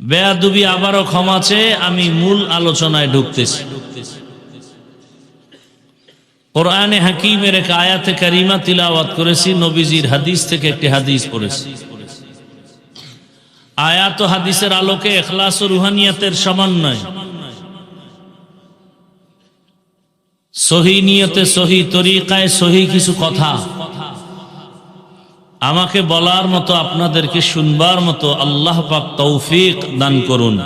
বেয়াদবি আবারও ক্ষমা চেয়ে আমি মূল আলোচনায় ঢুকতেছি। কোরআনে হাকিমের এক আয়াতে কারিমা তিলাওয়াত করেছি, নবীজির হাদিস থেকে একটি হাদিস পড়েছি। আয়াত ও হাদিসের আলোকে ইখলাস ও রুহানিয়াতের সমন্বয়, সহি নিয়তে, সহি তরিকায়, সহি কিছু কথা আমাকে বলার মতো, আপনাদেরকে শুনবার মতো আল্লাহ পাক তৌফিক দান করুন।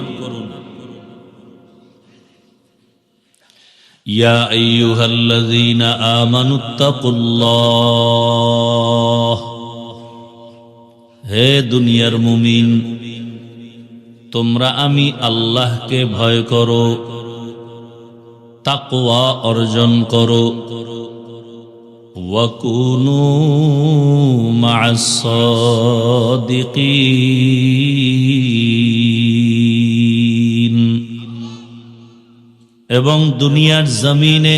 ইয়া আইয়ুহাল্লাযীনা আমানুত্তাকুল্লাহ, হে দুনিয়ার মুমিন, তোমরা আমি আল্লাহকে ভয় করো, তাকওয়া অর্জন করো। ওয়াকুনু মা'আস সাদিকিন, এবং দুনিয়ার জমিনে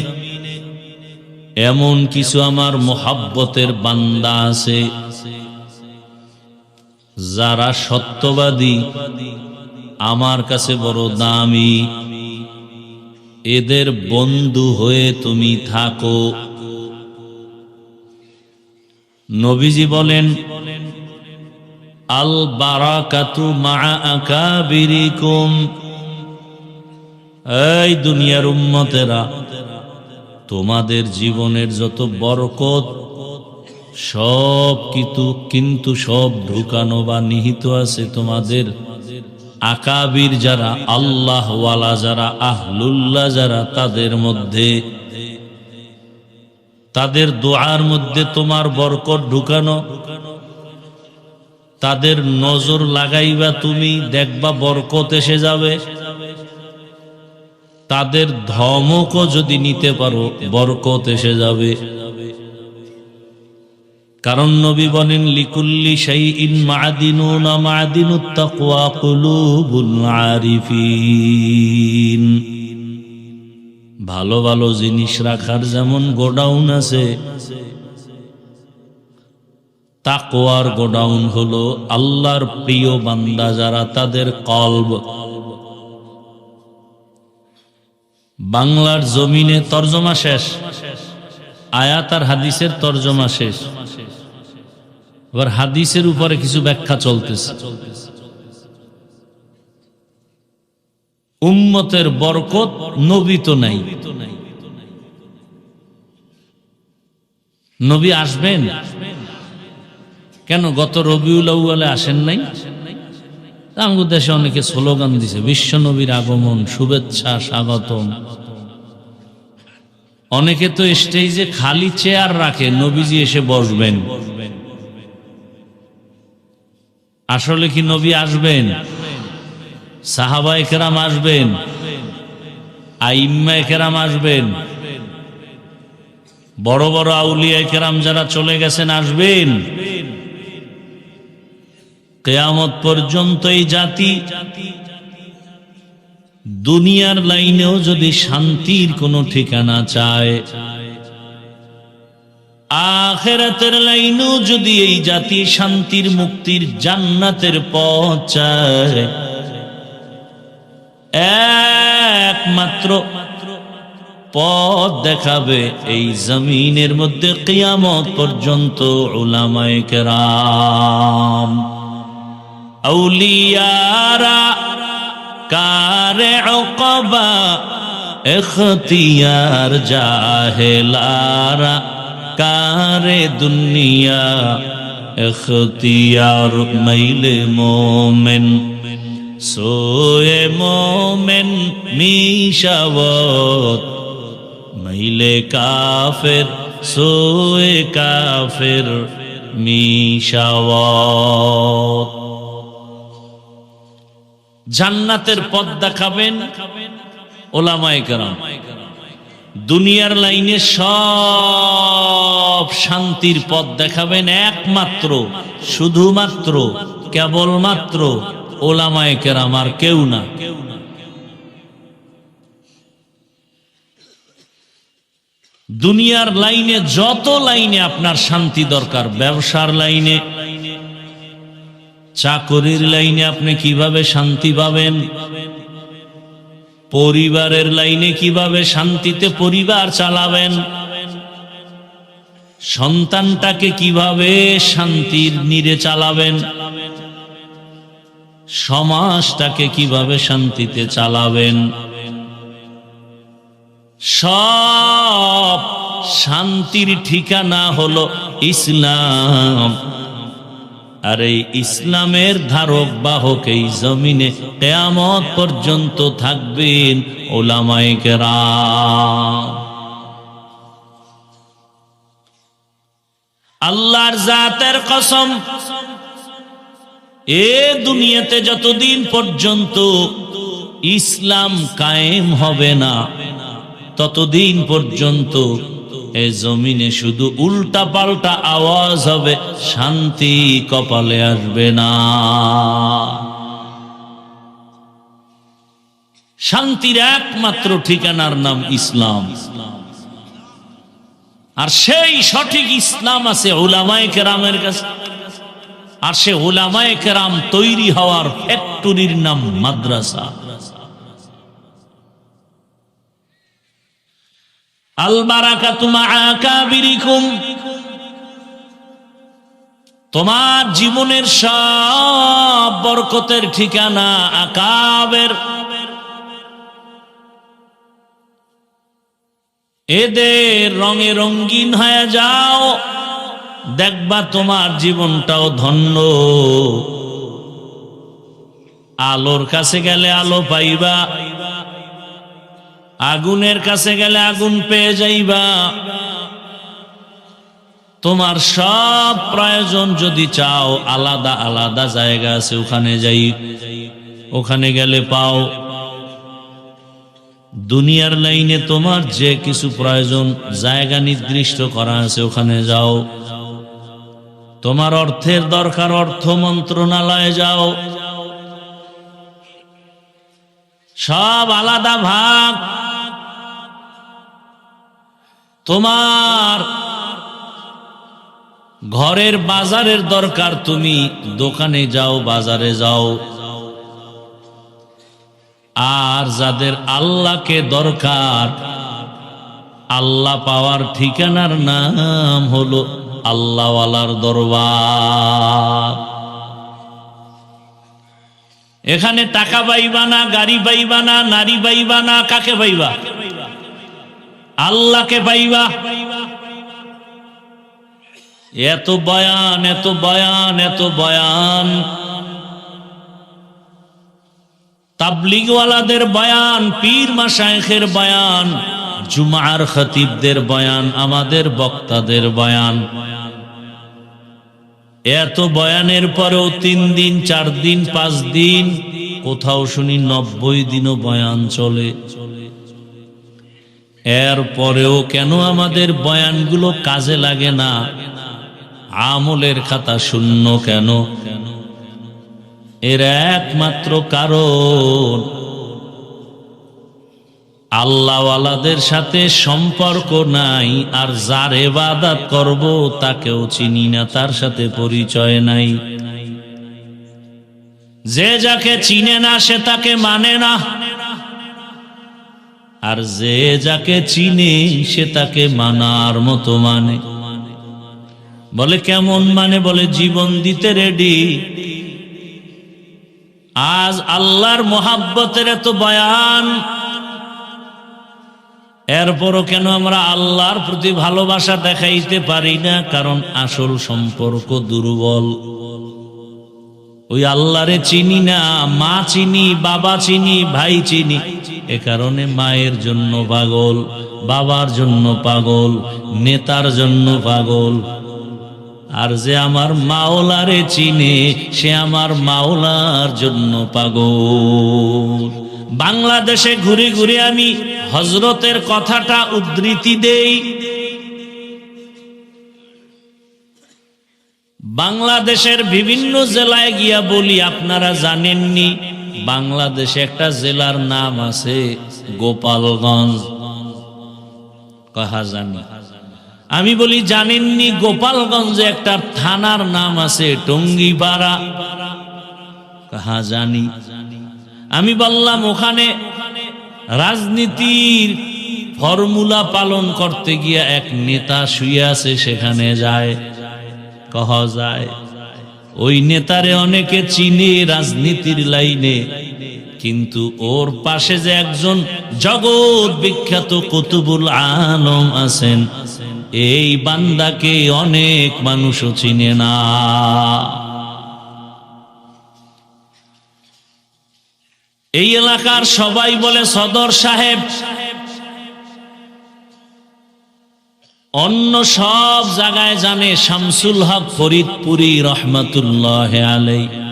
এমন কিছু আমার মোহাব্বতের বান্দা আছে যারা সত্যবাদী, আমার কাছে বড় দামি, এদের বন্ধু হয়ে তুমি থাকো। নবীজি বলেন, আল বারাকাতু মা'a আকাবিরিকুম, এই দুনিয়ার উম্মতেরা, তোমাদের জীবনের যত বরকত সব কিন্তু সব ঢুকানো বা নিহিত আছে তোমাদের আকাবির যারা, আল্লাহ ওয়ালা যারা, আহলুল্লাহ যারা, তাদের মধ্যে, তাদের দোয়ার মধ্যে তোমার বরকত ঢুকানো। তাদের নজর লাগাইবা তুমি, দেখবা বরকত এসে যাবে। তাদের ধমকও যদি নিতে পারো, বরকত এসে যাবে। কারণ নবী বলেন, লিকুল্লি শাইইন মা'দিনুন মা'দিনুত তাকওয়া কুলুবুল আরিফিন। ভালো ভালো জিনিস রাখার যেমন গোডাউন আছে, তাকওয়ার গোডাউন হলো আল্লাহর প্রিয় বান্দা যারা, তাদের কলব। বাংলার জমিনে তরজমা শেষ, আয়াত আর হাদিসের তরজমা শেষ, এবার হাদিসের উপরে কিছু ব্যাখ্যা চলতেছে। উম্মতের বরকত নবী তো নাই, নবী আসবেন কেন? গত রবিউল আউয়ালে আসেন নাই? আমাদের দেশে অনেকে স্লোগান দিছে, বিশ্ব নবীর আগমন, শুভেচ্ছা, স্বাগতম। অনেকে তো স্টেজে খালি চেয়ার রাখে, নবীজি এসে বসবেন। আসলে কি নবী আসবেন? সাহাবায়ে কেরাম আসবেন, আইম্মায়ে কেরাম আসবেন, বড় বড় আউলিয়ায়ে কেরাম যারা চলে গেছেন আসবেন। কিয়ামত পর্যন্ত এই জাতি দুনিয়ার লাইনেও যদি শান্তির কোনো ঠিকানা চায়, আখিরাতের লাইনেও যদি এই জাতি শান্তির, মুক্তির, জান্নাতের পথ চায়, একমাত্র পথ দেখাবে এই জমিনের মধ্যে কিয়ামত পর্যন্ত উলামায়ে কেরাম। আউলিয়ারা কারে উকবা ইখতিয়ার, জাহেলারা কারে দুনিয়া ইখতিয়ার। মাইলে মোমেন সোয়ে মোমেন মিশাওয়াত, মাইলে কাফের সোয়ে কাফের মিশাওয়াত। জান্নাতের পথ দেখাবেন উলামায়ে কেরাম, দুনিয়ার লাইনে সব শান্তির পথ দেখাবেন একমাত্র, শুধুমাত্র, কেবলমাত্র উলামায়ে কেরাম, আর কেউ না। দুনিয়ার লাইনে যত লাইনে আপনার শান্তি দরকার, ব্যবসার লাইনে, চাকরির লাইনে আপনি কিভাবে শান্তি পাবেন, পরিবারের লাইনে কিভাবে শান্তিতে পরিবার চালাবেন, সন্তানটাকে কিভাবে শান্তির নীড়ে চালাবেন, সমাজটাকে কিভাবে শান্তিতে চালাবেন, সব শান্তির ঠিকানা হলো ইসলাম। আর এই ইসলামের ধারক বাহক এই জমিনে কিয়ামত পর্যন্ত থাকবেন উলামায়ে কেরাম। আল্লাহর জাতের কসম, এ দুনিয়াতে যতদিন পর্যন্ত ইসলাম কায়েম হবে না ততদিন পর্যন্ত এই জমিনে শুধু উল্টা পাল্টা আওয়াজ হবে, শান্তি কপালে আসবে না। শান্তির একমাত্র ঠিকানার নাম ইসলাম। আর সেই সঠিক ইসলাম আছে উলামায়ে কেরামের কাছে। আর সে উলামায়ে কেরাম তৈরি হওয়ার ফ্যাক্টরির নাম মাদ্রাসা। আল বারাকাতু মা আকাবিরিকুম, তোমার জীবনের সব বরকতের ঠিকানা আকাবের। এদের রঙে রঙিন হয়ে যাও, দেখবা তোমার জীবনটাও ধন্য। আলোর কাছে গেলে আলো পাইবা, আগুনের কাছে গেলে আগুন পেয়ে যাইবা। তোমার সব প্রয়োজন যদি চাও, আলাদা আলাদা জায়গা আছে, ওখানে যাই, ওখানে গেলে পাও। দুনিয়ার লাইনে তোমার যে কিছু প্রয়োজন, জায়গা নির্দিষ্ট করা আছে, ওখানে যাও। তোমার অর্থের দরকার, অর্থ মন্ত্রণালয়ে যাও। সব আলাদা ভাগ। তোমার ঘরের বাজারের দরকার, তুমি দোকানে যাও, বাজারে যাও। আর যাদের আল্লাহকে দরকার, আল্লাহ পাওয়ার ঠিকানার নাম হলো আল্লাহওয়ালার দরবার। এখানে টাকা পাইবা না, গাড়ি পাইবা না, নারী পাইবা না, কাকে পাইবা? আল্লাহকে পাইবা। এত বয়ান, এত বয়ান, এত বয়ান, তাবলীগওয়ালাদের বয়ান, পীর মাশায়েখের বয়ান, জুমার খতিবদের বয়ান, আমাদের বক্তাদের বয়ান। এত বয়ানের পরেও 3 দিন 4 দিন 5 দিন, কোথাও শুনি 90 দিনও বয়ান চলে। এর পরেও কেন আমাদের বয়ানগুলো কাজে লাগে না? আমলের খাতা শূন্য কেন? এর একমাত্র কারণ, আল্লাহওয়ালাদের সাথে সম্পর্ক নাই। আর যার ইবাদত করব তাকেও চিনি না, তার সাথে পরিচয় নাই। যে যাকে চিনে না সে তাকে মানে না, আর যে যাকে চিনে সে তাকে মানার মতো মানে। বলে কেমন মানে? বলে জীবন দিতে রেডি। আজ আল্লাহর মোহাব্বতের এত বয়ান, এরপরও কেন আমরা আল্লাহর প্রতি ভালোবাসা দেখাইতে পারি না? কারণ আসল সম্পর্ক দুর্বল। ওই আল্লাহরে চিনি না, মা চিনি, বাবা চিনি, ভাই চিনি, এ কারণে মায়ের জন্য পাগল, বাবার জন্য পাগল, নেতার জন্য পাগল। আর যে আমার মাওলারে চিনে সে আমার মাওলার জন্য পাগল। বাংলাদেশে ঘুরে ঘুরে আমি হযরতের কথাটা উদ্ধৃতি দেই। বাংলাদেশের বিভিন্ন জেলায় গিয়া বলি, আপনারা জানেননি বাংলাদেশে একটা জেলার নাম আছে গোপালগঞ্জ? কহা জানি? আমি বলি জানেননি গোপালগঞ্জে একটা থানার নাম আছে টঙ্গিপাড়া? হ্যাঁ জানি। আমি বললাম ওখানে রাজনীতির ফর্মুলা পালন করতে গিয়া এক নেতা শুয়ে আছে, সেখানে যায়? কহ যায়। ওই নেতারে অনেকে চিনে রাজনীতির লাইনে, কিন্তু ওর পাশে যে একজন জগৎ বিখ্যাত কুতুবুল আলম আছেন, এই বান্দাকে অনেক মানুষও চিনে না। এই এলাকার সবাই বলে সদর সাহেব, অন্য সব জায়গায় জানে শামসুল হক ফরিদপুরি রহমাতুল্লাহ আলাইহি।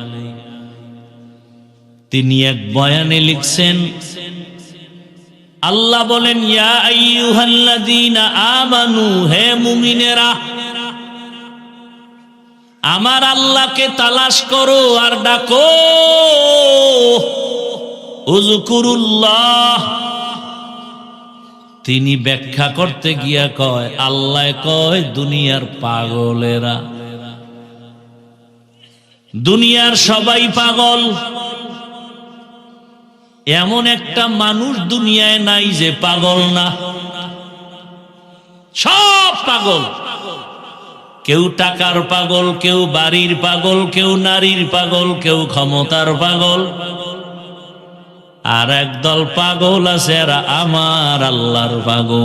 তিনি এক বয়ানে লিখছেন, আল্লাহ বলেন ইয়া আইয়ুহাল্লাযীনা আমানু, হে মুমিনেরা আমার আল্লাহকে তালাশ করো আর ডাকো। উযকুরুল্লাহ, তিনি ব্যাখ্যা করতে গিয়া কয়, আল্লাহ কয় দুনিয়ার পাগলেরা, দুনিয়ার সবাই পাগল। এমন একটা মানুষ দুনিয়ায় নাই যে পাগল না, সব পাগল। কেউ টাকার পাগল, কেউ বাড়ির পাগল, কেউ নারীর পাগল, কেউ ক্ষমতার পাগল। আর একদল পাগল আছে, এরা আমার আল্লাহর পাগল।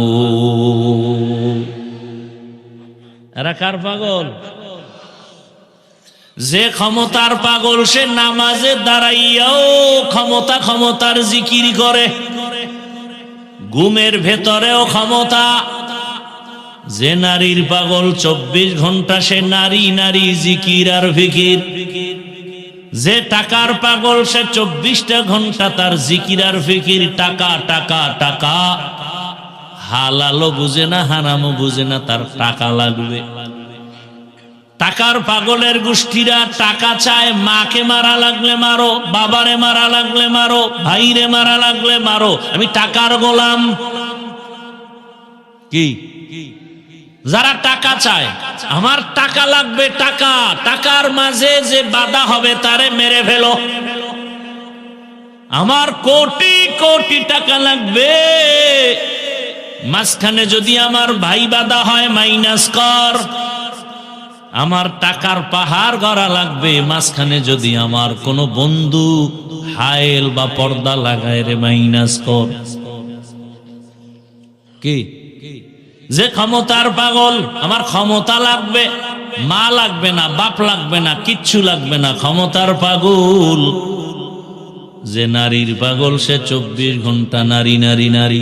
এরা কার পাগল? যে ক্ষমতার পাগল, সে নামাজে দাঁড়াইয়াও ক্ষমতার জিকির করে, ঘুমের ভেতরেও ক্ষমতা। যে নারীর পাগল, 24 ঘন্টা সে নারী জিকির আর ফিকির। যে টাকার পাগল, সে 24টা ঘন্টা তার জিকির আর ফিকির, টাকা টাকা টাকা। হালালও বুঝে না, হারামও বুঝে না, তার টাকা লাগবে। টাকার পাগলের গোষ্ঠীরা টাকা চায়, মাকে মারা লাগলে মারো, বাবারে মারা লাগলে মারো, ভাইরে মারা লাগলে মারো, আমি টাকার গোলাম। কি যারা টাকা চায়, আমার টাকা লাগবে, টাকা, টাকার মাঝে যে বাধা হবে তারে মেরে ফেলো। আমার কোটি কোটি টাকা লাগবে, মাঝখানে যদি আমার ভাই বাধা হয় মাইনাস কর। আমার টাকার পাহাড় গড়া লাগবে, মাঝখানে যদি আমার কোনো বন্ধু হায়েল বা পর্দা লাগায় রে মাইনাস কর। কি যে ক্ষমতার পাগল, আমার ক্ষমতা লাগবে, মা লাগবে না, বাপ লাগবে না, কিচ্ছু লাগবে না, ক্ষমতার পাগল। যে নারীর পাগল, সে 24 ঘন্টা নারী নারী নারী।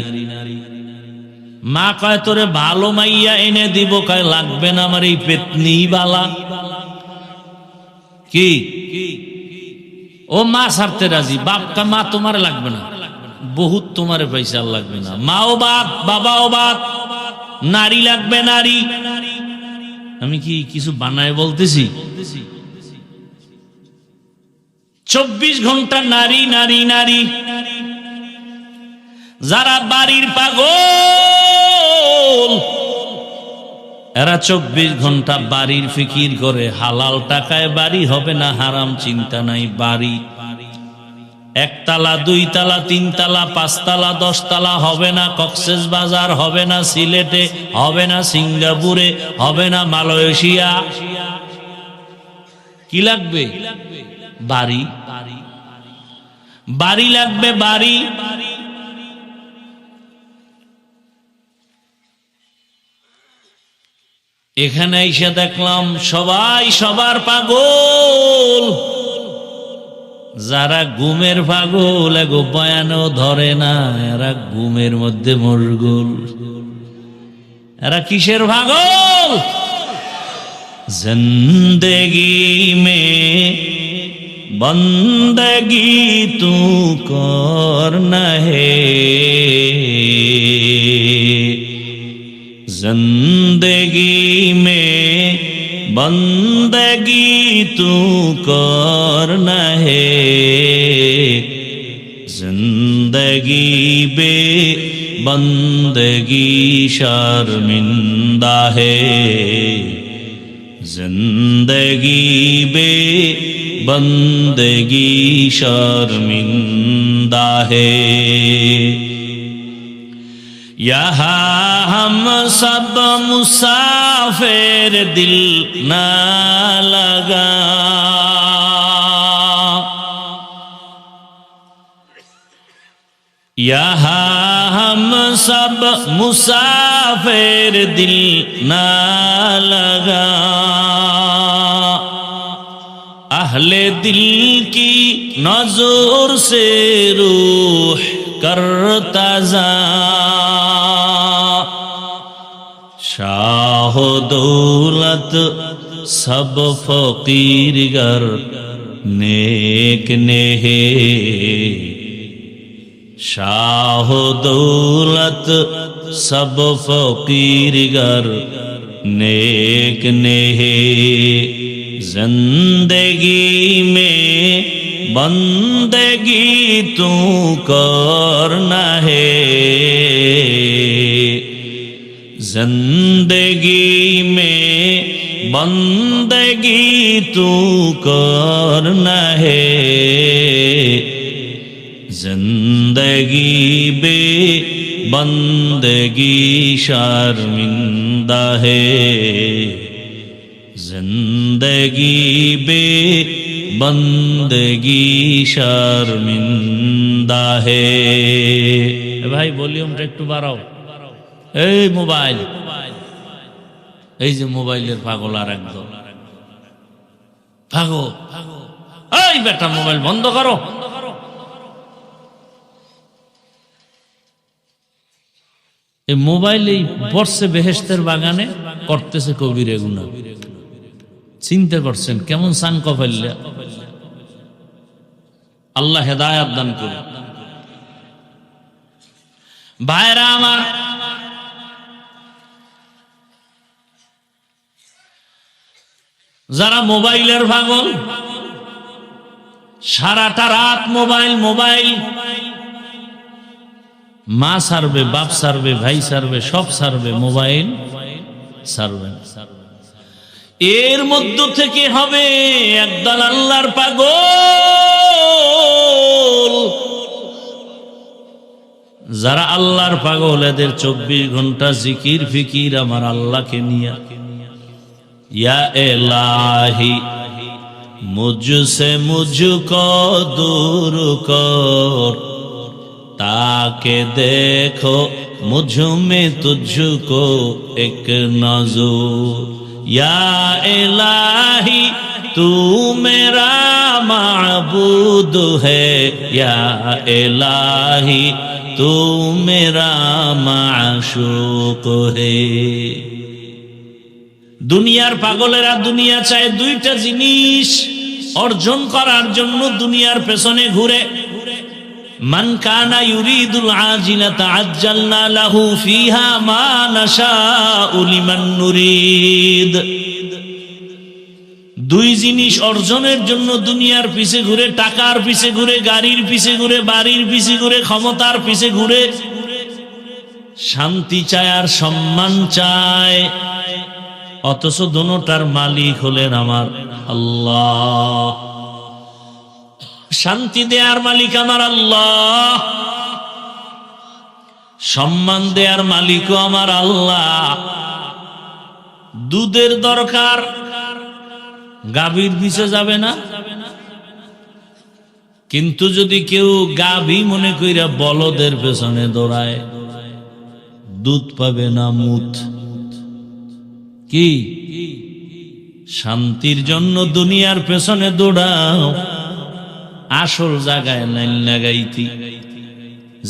মা কয় তোরে ভালো মাইয়া এনে দিব, কয় লাগবে না, আমার এই পেতনি বালা। কি ও মা ছাড়তে রাজি, বাপ কয় মা তোমার লাগবে না, বহুত তোমারে পয়সা লাগবে না, মাও বাপ বাবাও বাপ, নারী লাগবে নারী। আমি কি কিছু বানায় বলতেছি? 24 ঘন্টা নারী নারী নারী। যারা বাড়ির পাগল, এরা 24 ঘন্টা বাড়ির ফিকির করে। হালাল টাকায় বাড়ি হবে না, হারাম চিন্তা নাই বাড়ি। 1 তালা 2 তালা 3 তালা 5 তালা 10 তালা হবে না কক্সবাজার, হবে না সিলেটে, হবে না সিঙ্গাপুরে, হবে না মালয়েশিয়া। কি লাগবে? বাড়ি, বাড়ি লাগবে, বাড়ি। এখানে এসে দেখলাম সবাই সবার পাগল। যারা ঘুমের পাগল, এগো বয়ানও ধরে না, এরা ঘুমের মধ্যে মশগুল। এরা কিসের পাগল? জিন্দেগি মে বন্দগি তু করনা হে, जिंदगी में बंदगी तू करना है, जिंदगी बे बंदगी शर्मिंदा है, जिंदगी बे बंदगी शर्मिंदा है। यहाँ हम सब मुसाफिर दिल न लगा, यहाँ हम सब मुसाफिर दिल न लगा, अहले दिल की नजर से रूह करता जा, शाह दौलत सब फकीर गर नेक नेहे, शाह दौलत सब फकीर गर नेक नेहे, जिंदगी में बंदगी तू करना है, जिंदगी में बंदगी तू करना है, जिंदगी बे बंदगी शर्मिंदा है, जिंदगी बे बंदगी शर्मिंदा है। भाई वॉल्यूমটা একটু বাড়াও। এই মোবাইল, এই যে মোবাইলের পাগল আর একদম ভাগো, এই বেটা মোবাইল বন্ধ করো। এই মোবাইলেই বর্ষে বেহেশতের বাগানে করতেছে কবিরে গুনাহ। চিন্তা করছেন কেমন সাংক ফেললে? আল্লাহ হেদায়াত দান করুন। ভাইরা আমার, যারা মোবাইলের পাগল, সারাটা রাত মোবাইল মোবাইল, মা সারবে, বাপ সারবে, ভাই সারবে, সব সারবে, মোবাইল সারবে। এর মধ্য থেকে হবে একদল আল্লাহর পাগল। যারা আল্লাহর পাগল, এদের 24 ঘন্টা জিকির ফিকির আমার আল্লাহকে নিয়ে। ইয়া ইলাহি মুঝসে মুঝকো দূর কর, ताके देखो मुझ में तुझको एक नजर, या इलाही तू मेरा माबूद है, या इलाही तू मेरा माशूक है। দুনিয়ার পাগলেরা দুনিয়া চায় দুইটা জিনিস অর্জন করার জন্য দুনিয়ার পেছনে ঘুরে। মান কানা ইউরিদুল আজিলাতা আজ্জালনা লাহু ফিহা মা নাশাউ লিমান নুরিদ। দুই জিনিস অর্জনের জন্য দুনিয়ার পিছে ঘুরে, টাকার পিছে ঘুরে, গাড়ির পিছে ঘুরে, বাড়ির পিছে ঘুরে, ক্ষমতার পিছে ঘুরে। শান্তি চায় আর সম্মান চায়, অথচ দুটোটার মালিক হলেন আমার আল্লাহ। শান্তি দেয়ার মালিক আমার আল্লাহ, সম্মান দেয়ার মালিকও আমার আল্লাহ। দুধের দরকার, গাভীর পিছে যাবে না। কিন্তু যদি কেউ গাভী মনে কইরা বলদের পেছনে দৌড়ায়, দুধ পাবে না, মুত। কি শান্তির জন্য দুনিয়ার পেছনে দৌড়াও, আসল জায়গায় লাইন লাগাইতি।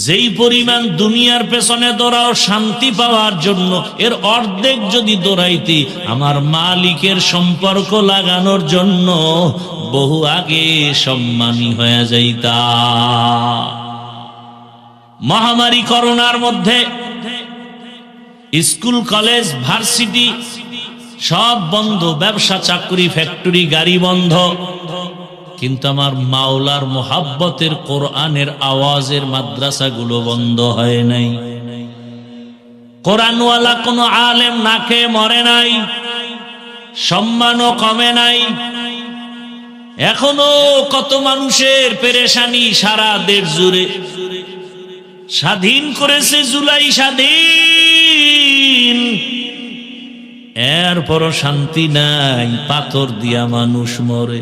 যেই পরিমাণ দুনিয়ার পেছনে দৌড়াও শান্তি পাওয়ার জন্য, এর অর্ধেক যদি দৌড়াইতি আমার মালিকের সম্পর্ক লাগানোর জন্য, বহু আগে সম্মানী হয়ে যাইতা। মহামারী করোনার মধ্যে স্কুল কলেজ ভার্সিটি সব বন্ধ, ব্যবসা চাকরি ফ্যাক্টরি গাড়ি বন্ধ। কিন্তু আমার মাওলার মোহাব্বতের কোরআনের আওয়াজের মাদ্রাসাগুলো বন্ধ হয় নাই। কোরআনওয়ালা কোনো আলেম না খেয়ে মরে নাই। সম্মানও কমে নাই। এখনো কত মানুষের পেরেশানি সারা দেশ জুড়ে। স্বাধীন করেছে জুলাই স্বাধীন, এরপরও শান্তি নাই, পাথর দিয়া মানুষ মরে।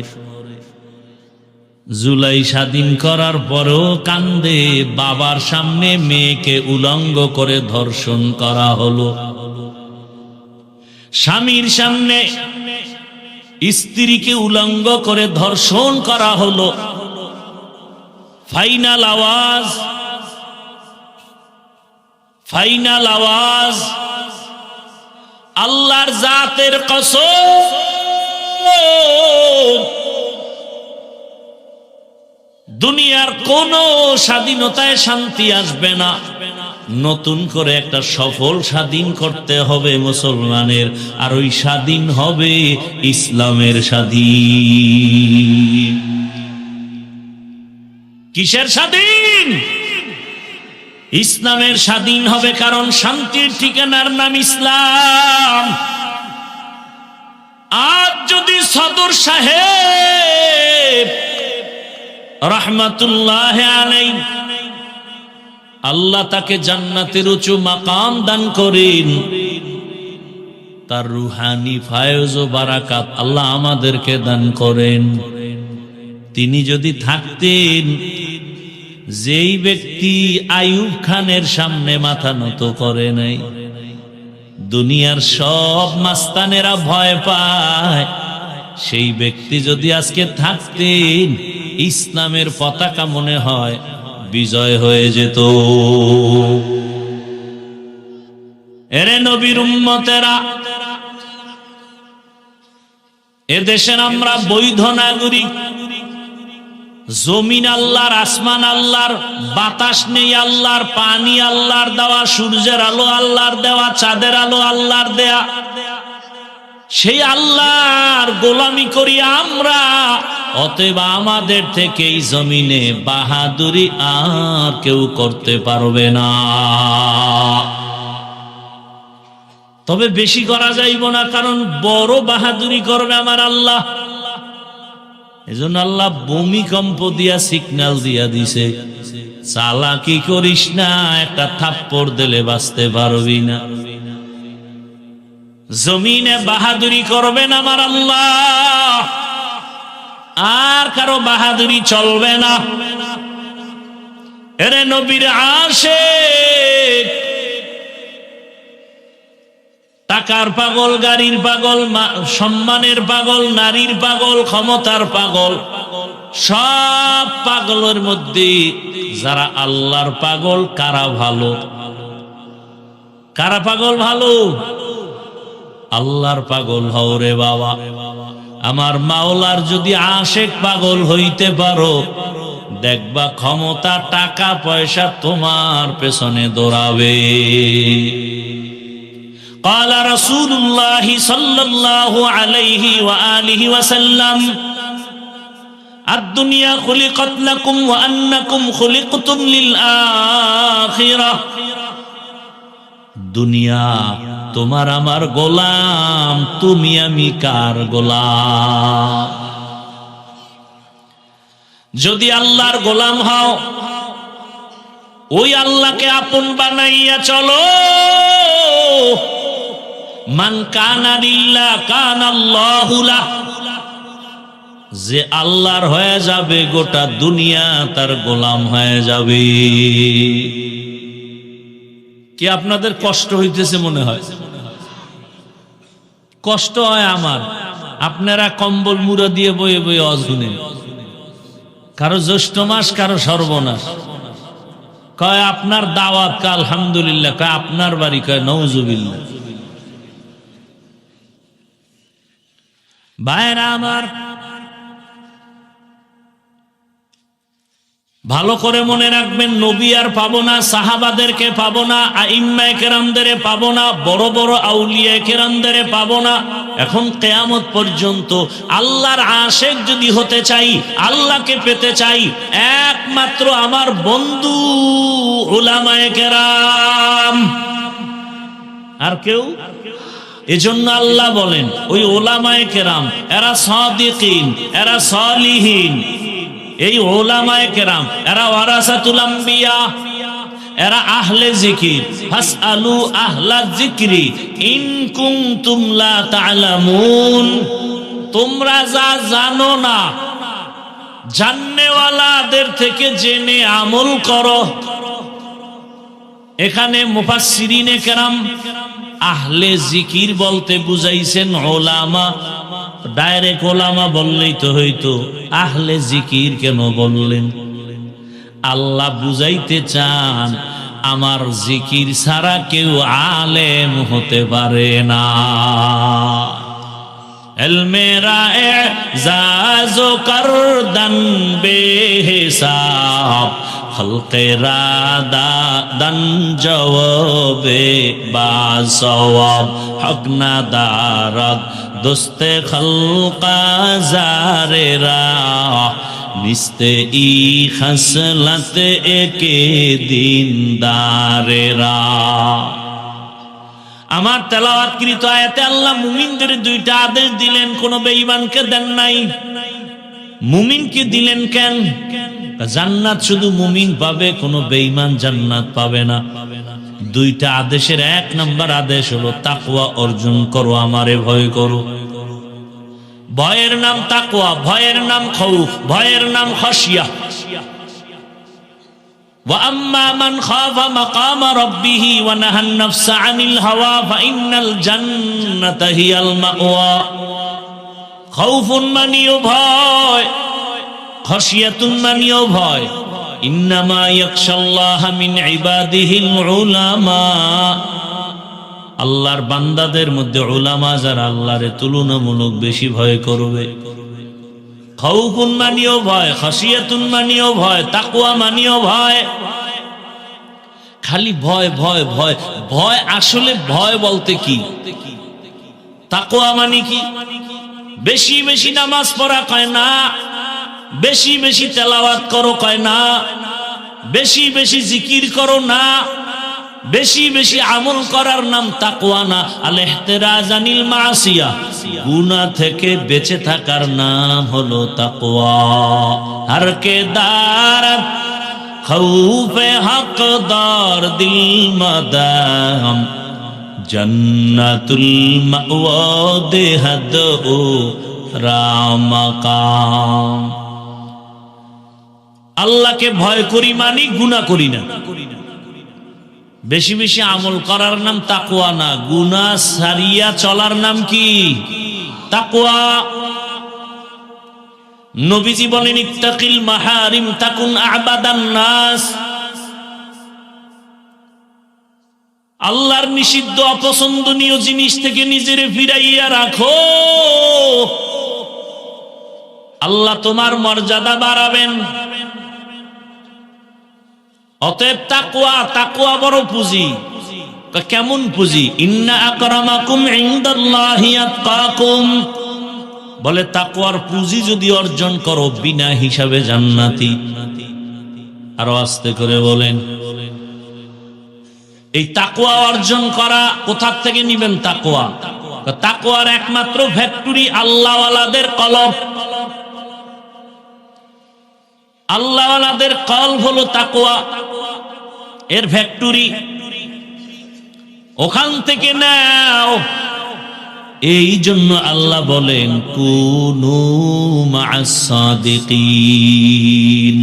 জুলাই স্বাধীন করার পরেও কান্দে, বাবার সামনে মেয়েকে উলঙ্গ করে ধর্ষণ করা হলো, স্বামীর সামনে স্ত্রীকে উলঙ্গ করে ধর্ষণ করা হলো। ফাইনাল আওয়াজ, ফাইনাল আওয়াজ, আল্লাহর জাতের কসম, দুনিয়ার কোন স্বাধীনতায় শান্তি আসবে না। নতুন করে একটা সফল স্বাধীন করতে হবে মুসলমানের, আর ওই স্বাধীন হবে ইসলামের স্বাধীন। কিসের স্বাধীন? ইসলামের স্বাধীন হবে, কারণ শান্তির ঠিকানার নাম ইসলাম। আজ যদি সদর সাহেব রহমাতুল্লাহ আলাইহি, আল্লাহ তাকে জান্নাতের উঁচু মাকাম দান করেন, তার রুহানি ফায়জ ও বারাকাত আল্লাহ আমাদেরকে দান করেন। তিনি যদি থাকতেন, যেই ব্যক্তি আইয়ুব খানের সামনে মাথা নত করে নাই, দুনিয়ার সব মাস্তানেরা ভয় পায়, সেই ব্যক্তি যদি আজকে থাকতেন, ইসলামের পতাকা মনে হয় বিজয় হয়ে যেত। এরে নবীর উম্মতেরা, এদেশের আমরা বৈধ নাগরিক। জমিন আল্লাহর, আসমান আল্লাহর, বাতাস নেই আল্লাহর, পানি আল্লাহর দেওয়া, সূর্যের আলো আল্লাহর দেওয়া, চাঁদের আলো আল্লাহর দেয়া। সেই আল্লাহর গোলামি করি আমরা, অতএব আমাদের থেকে এই জমিনে বাহাদুরি আর কেউ করতে পারবে না। তবে বেশি করা যাইব না, কারণ বড় বাহাদুরি করবে আমার আল্লাহ। এজন্য আল্লাহ ভূমিকম্প দিয়া সিগন্যাল দিয়া দিছে, চালাকি করিস না, একটা থাপ্পড় দিলে বাঁচতে পারবি না। জমিনে বাহাদুরি করবেন আমার আল্লাহ, আর কারো বাহাদুরি চলবে না। এরে নবীর আশিক, টাকার পাগল, গাড়ির পাগল, সম্মানের পাগল, নারীর পাগল, ক্ষমতার পাগল, সব পাগলের মধ্যে যারা আল্লাহর পাগল, কারা ভালো? কারা পাগল ভালো? আল্লাহর পাগল হও রে বাবা। আমার মাওলার যদি আশিক পাগল হইতে পারো, দেখবা ক্ষমতা, টাকা পয়সা তোমার পেছনে দৌড়াবে। قال رسول الله صلى الله عليه وآله وسلم الدنيا خلقت لكم وأنكم خلقتم للآخرة। দুনিয়া তোমার আমার গোলাম, তুমি আমি কার গোলাম? যদি আল্লাহর গোলাম হও, ওই আল্লাহকে আপন বানাইয়া চলো। মান কানা লিল্লাহ কানাল্লাহু লাহ। যে আল্লাহর হয়ে যাবে, গোটা দুনিয়া তার গোলাম হয়ে যাবে। কি আপনাদের কষ্ট হইতেছে মনে হয়? কষ্ট হয় আমার। আপনারা কম্বল মুড়া দিয়ে বয়ে বয়ে অজুনে, কারো জ্যৈষ্ঠ মাস, কারো সর্বনাশ। কয় আপনার দাওয়াত, কয় আলহামদুলিল্লাহ, কয় আপনার বাড়ি, কয় নওজুবিল্লাহ। ভাইরা আমার, ভালো করে মনে রাখবেন, নবী আর পাবো না, সাহাবাদেরকে পাবো না, আইম্মায়ে কেরামদের পাবো না, বড় বড় আউলিয়া কেরামদের পাবো না। এখন কিয়ামত পর্যন্ত আল্লাহর আশিক যদি হতে চাই, আল্লাহকে পেতে চাই, একমাত্র আমার বন্ধু উলামায়ে কেরাম। আর কেউ এজন্য আল্লাহ বলেন ওই ওলামায়ে কেরাম এরা সাদিকিন, এরা সালিহিন। এই ওলামায়ে কেরাম এরা ওয়ারাসাতুল আম্বিয়া, এরা আহলে জিকির। ফাসআলু আহলা যিকরি ইন কুনতুম লা তা'লামুন। তোমরা যা জানো না জাননেওয়ালাদের থেকে জেনে আমল করো। এখানে মুফাসসিরিনে কেরাম আহলে জিকির বলতে বুঝাইছেন ওলামা। ডাইরেক্ট ওলামা বললেই তো হইতো, আহলে জিকির কেন বললেন? আল্লাহ বুঝাইতে চান আমার জিকির ছাড়া কেউ আলেম হতে পারে না। এলমেরা এজাজো করদন বেহিসাব, খলকেরা দাদন জওয়াবে বাসওয়াব, হক না দারদ দোস্তে খলকা জারেরা, নিস্তে ই খসলত একে দিনদারেরা। আমার তেলাওয়াতকৃত আয়াতে আল্লাহ মুমিনদের দুইটা আদেশ দিলেন, কোন বেঈমানকে দেন নাই। মুমিনকে দিলেন কেন? জান্নাত শুধু মুমিন পাবে, কোনো বেঈমান জান্নাত পাবে না। দুইটা আদেশের এক নাম্বার আদেশ হলো তাকওয়া অর্জন করো, আমারে ভয় করো। ভয়ের নাম তাকওয়া, ভয়ের নাম খাউফ, ভয়ের নাম খাশিয়া। ওয়া আম্মা মান খাফা মাকামা রাব্বিহি ওয়া নাহান নাফসা আনিল হাওয়া ফাইন্নাল জান্নাতা হিয়াল মাওয়া। খাউফুন মানিও ভয়, খাশিয়াতুন মানিও ভয়। ইন্নামা ইয়াখশাল্লাহা মিন ইবাদিহিল উলামা। আল্লাহর বান্দাদের মধ্যে উলামা যারা আল্লাহরে তুলনামূলক বেশি ভয় করবে। খাউফুন মানিও ভয়, খাশিয়াতুন মানিও ভয়, তাকওয়া মানিও ভয়। খালি ভয় ভয় ভয় ভয়, আসলে ভয় বলতে কি? তাকওয়া মানে কি? বেশি বেশি নামাজ পড়া কয় না, বেশি বেশি তেলাওয়াত করো কয় না, বেশি বেশি জিকির করো না, বেশি বেশি আমল করার নাম তাকওয়া না। আল ইহতিরাজ আনিল মাসিয়া, গুনাহ থেকে বেঁচে থাকার নাম হলো তাকওয়া। হর কে দারত খৌফে হকদার দিল মাদাম, জান্নাতুল মাওয়া দেহদ ও রামাকাম। আল্লাহকে ভয় করি মানি গুনাহ করি না। বেশি বেশি আমল করার নাম তাকওয়া না, গুনাহ ছাড়িয়া চলার নাম কি? তাকওয়া। নবীজি বলেন ইত্তাকিল মাহারিম তাকুন আবাদান নাস। আল্লাহর নিষিদ্ধ অপছন্দনীয় জিনিস থেকে নিজেরে ফিরাইয়া রাখো, আল্লাহ তোমার মর্যাদা বাড়াবেন। অতএব তাকওয়া, তাকওয়া বড় পুঁজি। কেমন পুঁজি? ইন্না আকরামাকুম ইনদাল্লাহি আতকাকুম। বলে তাকওয়ার পুঁজি যদি অর্জন করো বিনা হিসাবে জান্নাতি। আরো আস্তে করে বলেন। এই তাকওয়া অর্জন করা কোথা থেকে নিবেন? তাকওয়া, তাকওয়ার একমাত্র ফ্যাক্টরি আল্লাহওয়ালাদের কলব। আল্লাহওয়ালাদের কলব হলো তাকওয়া, এর ফ্যাক্টরি। ওখান থেকে নাও। এই জন্য আল্লাহ বলেন কুনু মা'আস সাদিকিন।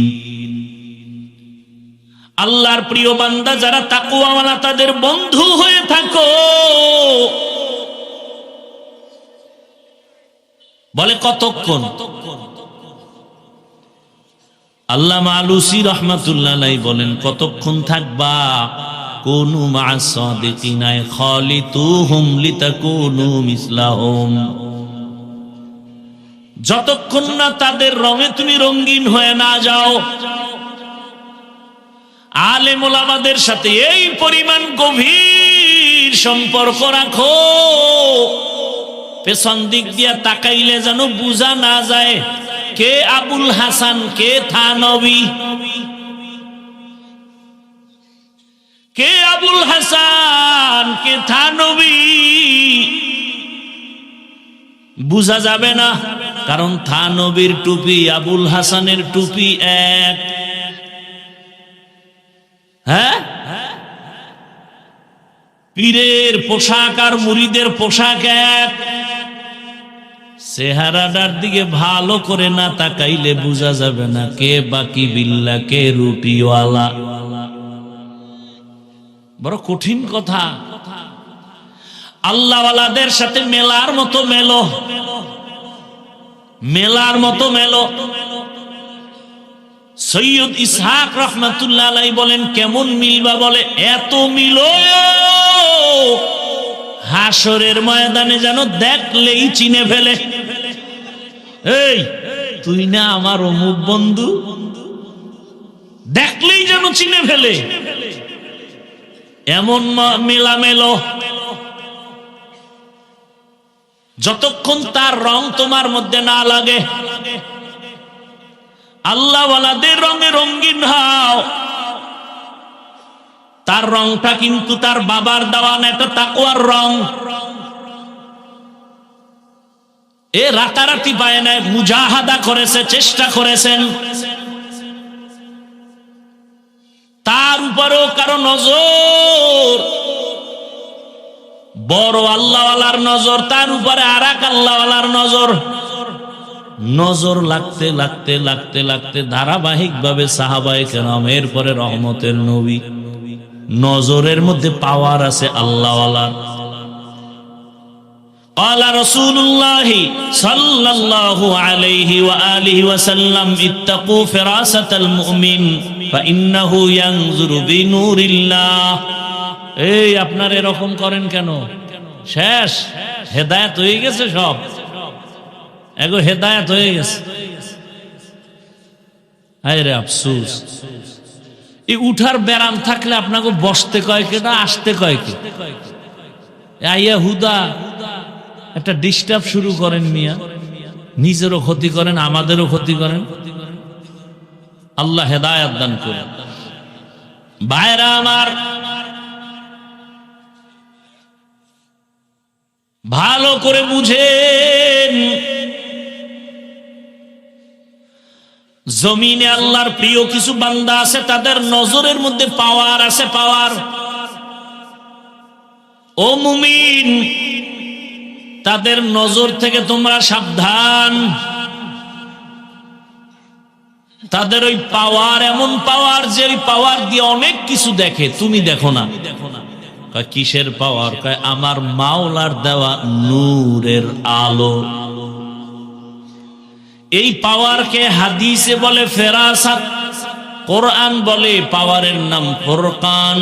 আল্লাহর প্রিয় বান্দা যারা তাকওয়াওয়ালা তাদের বন্ধু হয়ে থাকো। বলে কতক্ষণ? আল্লামা আলুসি রাহমাতুল্লাহ আলাইহি বলেন কতক্ষণ থাকবা? কুনু মা'আস সাদিকিনা খালিতুহুম লিতাকুনু মিসলাহুম। যতক্ষণ না তাদের রঙে তুমি রঙিন হয়ে না যাও। আলেম ওলামাদের সাথে এই পরিমাণ গভীর সম্পর্ক রাখো, পেছন দিক দিয়া তাকাইলে যেন বুঝা না যায় কে আবুল হাসান, কে থানবী। কে আবুল হাসান, কে থানবী বুঝা যাবে না, কারণ থানবীর টুপি আবুল হাসানের টুপি এক। হ্যাঁ, পীরের পোশাক আর মুরিদের পোশাক এক। চেহারাটার দিকে ভালো করে না তাকাইলে বুঝা যাবে না কে বাকি বিল্লা, কে রুটিওয়ালা। বড় কঠিন কথা। আল্লাহওয়ালাদের সাথে মেলার মতো মেলো, মেলার মতো মেলো। সৈয়দ ইসহাক রহমাতুল্লাহ আলাইহি বলেন কেমন মিলবা, বলে এত মিলো হাসরের ময়দানে যেন দেখলেই চিনে ফেলে। এই তুই না আমার অমুক বন্ধু, দেখলেই যেন চিনে ফেলে, এমন মেলা মেলো। যতক্ষণ তার রং তোমার মধ্যে না লাগে, আল্লাহওয়ালাদের রঙে রঙিন হও। তার রংটা কিন্তু তার বাবার দেওয়া না, একটা তাকওয়ার রং। এ রাতারাতি পায় না, মুজাহাদা করেছে, চেষ্টা করেছেন। তার উপরেও কারো নজর, বড় আল্লাহওয়ালার নজর, তার উপরে আর এক আল্লাহওয়ালার নজর। নজর লাগতে লাগতে লাগতে লাগতে ধারাবাহিক ভাবে সাহাবায়ে কেরাম, এরপরে রহমতের নবী, নজরের মধ্যে পাওয়ার আছে আল্লাহওয়ালার। قال رسول الله صلى الله عليه وآله وسلم اتقوا فراسة المؤمن فإنه ينظر بنور الله। এই আপনারা এরকম করেন কেন? শেষ হেদায়েত হয়ে গেছে, সব এগো হেদায়েত হয়ে গেছে। হায় রে আফসোস, এই উঠার ব্যারাম থাকলে আপনাকে বসতে কয় কেটা, আসতে কয় কে? আইয়া হুদা একটা ডিস্টার্ব শুরু করেন মিয়া, নিজেরও ক্ষতি করেন, আমাদেরও ক্ষতি করেন। আল্লাহ হেদায়েত দান করেন। ভাইরা আমার, ভালো করে বুঝেন, জমিনে আল্লাহর প্রিয় কিছু বান্দা আছে, তাদের নজরের মধ্যে পাওয়ার আছে, পাওয়ার। ও মুমিন, তাদের নজর থেকে তোমরা সাবধান। তাদের ওই পাওয়ার এমন পাওয়ার যে ওই পাওয়ার দিয়ে অনেক কিছু দেখে, তুমি দেখো না। কিসের পাওয়ার? আমার মাওলার দেওয়া নূরের আলো। এই পাওয়ারকে হাদিসে বলে ফেরাসাত, কোরআন বলে পাওয়ারের নাম ফুরকান।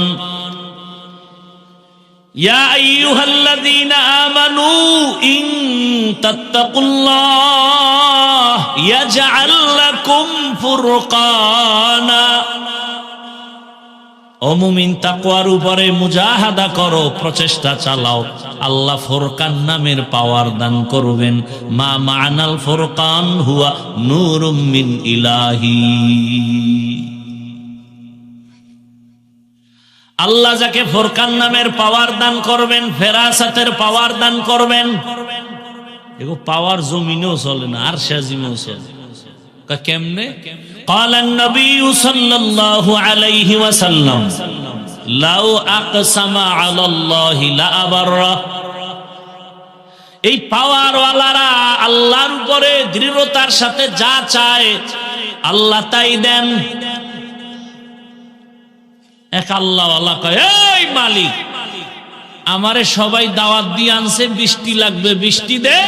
ইয়া আইয়ুহাল্লাযীনা আমানু ইন তাত্তাকুল্লাহ ইয়াজআল লাকুম ফুরকানা। ও মুমিন, তাকওয়ার উপরে মুজাহাদা করো, প্রচেষ্টা চালাও, আল্লাহ ফুরকান নামের পাওয়ার দান করবেন। মা মা'নাল ফুরকান হুয়া নূরুম মিন ইলাহি। আল্লাহ যাকে ফুরকান নামের পাওয়ার দান করবেন, ফেরাসাতের পাওয়ার দান করবেন, এগো পাওয়ার জমিনেও চলে না, আর সাজিমেও চলে। কেমনে? قال النبي صلى الله عليه وسلم لو اقسم على الله لأبره। এই পাওয়ার ওয়ালারা আল্লাহর উপরে দৃঢ়তার সাথে যা চায় আল্লাহ তাই দেন। এক আল্লাহওয়ালা কয়, এই মালিক, আমারে সবাই দাওয়াত দিয়ে আনছে, বৃষ্টি লাগবে, বৃষ্টি দে,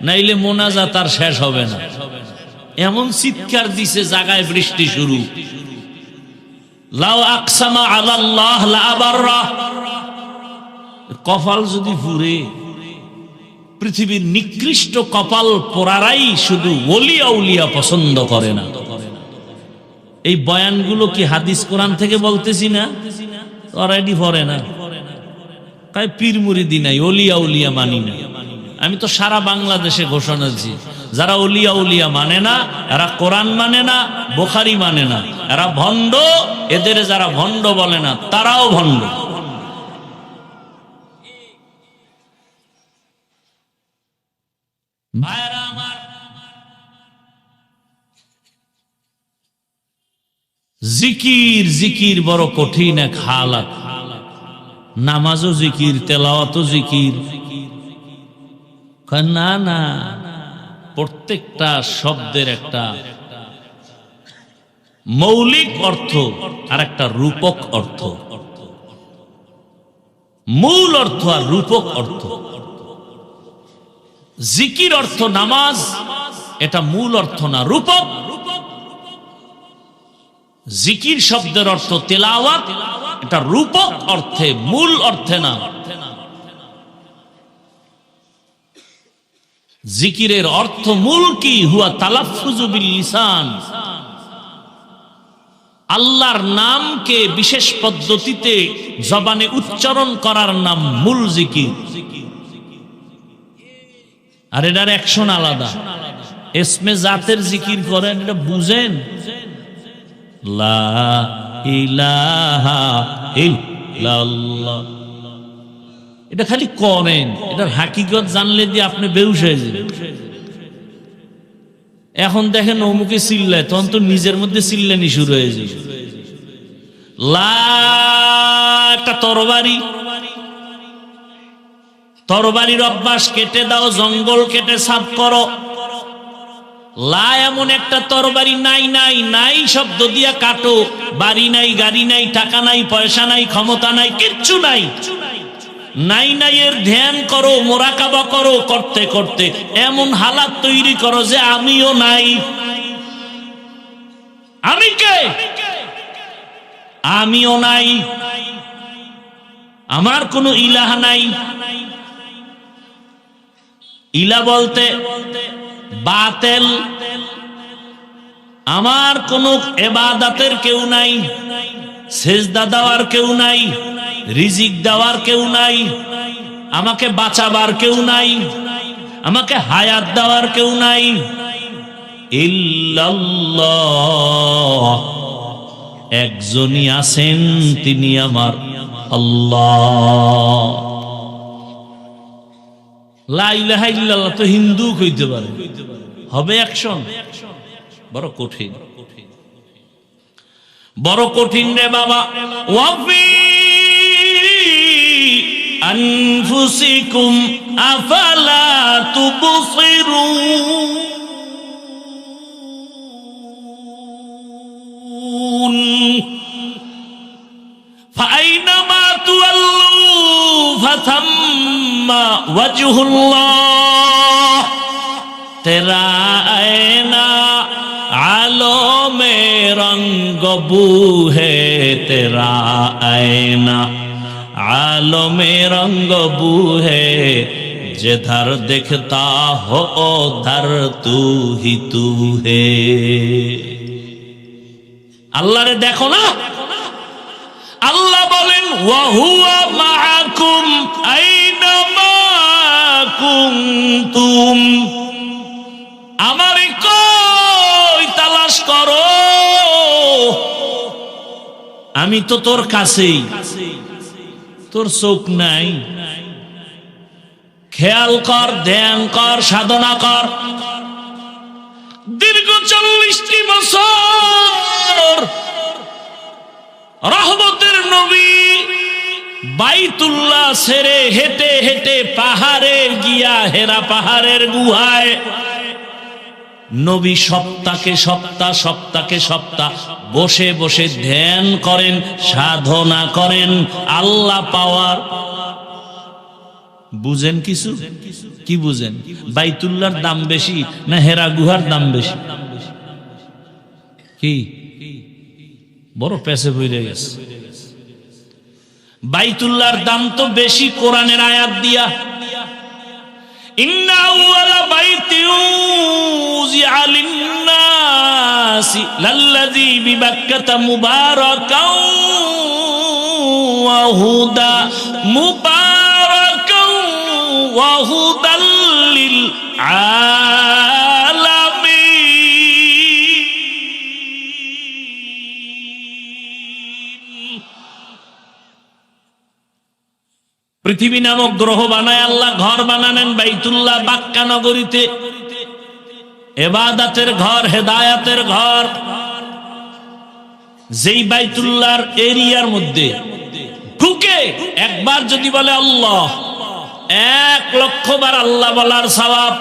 নাইলে মোনাজাত আর শেষ হবে না। এমন চিৎকার দিছে, জায়গায় বৃষ্টি শুরু। লাউ আকসামা আলাল্লাহ লাআবাররা। কপাল যদি পুরে, পৃথিবীর নিকৃষ্ট কপাল পোড়ারাই শুধু ওলি আউলিয়া পছন্দ করে না। এই বয়ানগুলো কি হাদিস কোরআন থেকে বলতেছি না? অলরেডি পড়ে না, তাই পীর মুরিদি নাই, ওলি আউলিয়া মানি না। আমি তো সারা বাংলাদেশে ঘোষণা দিচ্ছি, যারা ওলিয়া উলিয়া মানে না, এরা কোরআন মানে না, বুখারী মানে না, এরা ভণ্ড। এদের যারা ভণ্ড বলে না, তারাও ভণ্ড। জিকির জিকির বড় কঠিন এক হালাত। নামাজও জিকির, তেলাওয়াতও জিকির। না না, প্রত্যেকটা শব্দের একটা মৌলিক অর্থ আর একটা রূপক অর্থ, মূল অর্থ আর রূপক অর্থ। জিকির অর্থ নামাজ, এটা মূল অর্থ না, রূপক। জিকির শব্দের অর্থ তেলাওয়াত, এটা রূপক অর্থে, মূল অর্থে না। জিকিরের অর্থ মূল কি? হুয়া তালাফফুযু বিল লিসান, আল্লাহর নামকে বিশেষ পদ্ধতিতে জবানে উচ্চারণ করার নাম মূল জিকির। আর এটার অ্যাকশন আলাদা। ইসমে জাতের জিকির করেন, এটা বুঝেন? লা ইলাহা ইল্লাল্লাহ, এটা খালি করেন, এটার হাকিকত জানলে দিয়ে আপনি বেহুশ হয়ে যাবেন। এখন দেখেন অমুকে চিল্লায়, তখন তো নিজের মধ্যে চিল্লানি শুরু হয়ে যাবে। লা একটা তরবারি, তরবারির অভ্যাস কেটে দাও, জঙ্গল কেটে সাফ করো। লা এমন একটা তরবারি নাই নাই নাই শব্দ দিয়া কাটো। বাড়ি নাই, গাড়ি নাই, টাকা নাই, পয়সা নাই, ক্ষমতা নাই, কিচ্ছু নাই। নাই নাই এর ধ্যান করো, মোরাকাবা করো, করতে করতে এমন হালাত তৈরি করো যে আমিও নাই। আমি কে? আমিও নাই, আমার কোনো ইলাহ নাই। ইলা বলতে বাতেল, আমার কোনো ইবাদতের কেউ নাই, সেজদা দেওয়ার কেউ নাই, রিজিক দেওয়ার কেউ নাই, আমাকে বাঁচাবার কেউ নাই, আমাকে হায়াত দেওয়ার কেউ নাই। ইল্লাল্লাহ, একজনই আছেন, তিনি আমার আল্লাহ। লা ইলাহা ইল্লাল্লাহ তো হিন্দু কইতে পারে, হবে অ্যাকশন? বড় কঠিন, বড় কঠিন রে বাবা। ওয়াফি আনফুসিকুম আফালা তুবসিরুন ফাআইনামা তুওয়াল্লু ফাথাম্মা ওয়াজহুল্লাহ। তেরা আয়না आलो में रंग बू है, तेरा आईना आलो में रंग बू है, जिधर दिखता हो उधर तू ही तू है। अल्लाह रे देखो ना, अल्लाह बोलें वहुवा माअकुम आइनामा कुंतुम। আমারে কই তালাশ করো, আমি তো তোর কাছেই। তোর চোখ নাই? খেয়াল কর, ধ্যান কর, সাধনা কর। দীর্ঘ 40টি বছর রহমতের নবী বাইতুল্লাহ ছেড়ে হেঁটে হেঁটে পাহাড়ে গিয়া, হেরা পাহাড়ের গুহায় নবী সপ্তাহে সপ্তাহ বসে বসে ধ্যান করেন, সাধনা করেন আল্লাহ পাওয়ার। বুঝেন কিছু? কি বুঝেন? বাইতুল্লাহর দাম বেশি না হেরা গুহার দাম বেশি? কি বড় পেছে হয়ে গেছে। বাইতুল্লাহর দাম তো বেশি কোরআনের আয়াত দিয়া, ইন্না আউয়ালা বাইতিন উযিআ লিন-নাসি লাল্লাযী বিবাক্কাতা মুবারাকাও ওয়া হুদা মুবারাকাও ওয়া হুদাল লিল আলামিন। পৃথিবী নামক গ্রহ বানায় আল্লাহ ঘর বানালেন বাইতুল্লাহ বাক্কা নগরীতে, ইবাদতের ঘর, হেদায়েতের ঘর। যেই বাইতুল্লাহর এরিয়ার মধ্যে ঢুকে একবার যদি বলে আল্লাহ, 1,00,000 বার আল্লাহ বলার সওয়াব।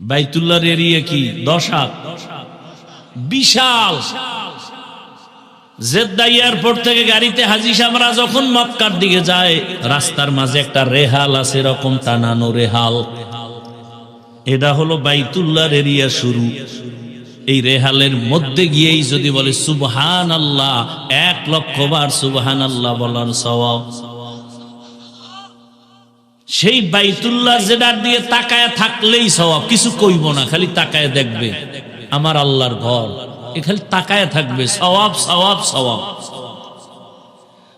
বাইতুল্লাহর এরিয়া কি 10 হাত, বিশাল। জেদ্দা এয়ারপোর্ট থেকে গাড়িতে হাজী সাহেবরা যখন মক্কার দিকে যায়, রাস্তার মাঝে একটা রেহাল আছে, এরকম টানানো রেহাল। এটা হলো বাইতুল্লাহর এরিয়া শুরু। এই রেহালের মধ্যে গিয়েই যদি বলে সুবহানাল্লাহ, 1,00,000 বার সুবহানাল্লাহ বলার সওয়াব। সেই বাইতুল্লাহ যেটার দিয়ে তাকায় থাকলেই সওয়াব, কিছু কইব না, খালি তাকায় দেখবে আমার আল্লাহর ঘর, এ খালি তাকায় থাকবে, সওয়াব সওয়াব সওয়াব।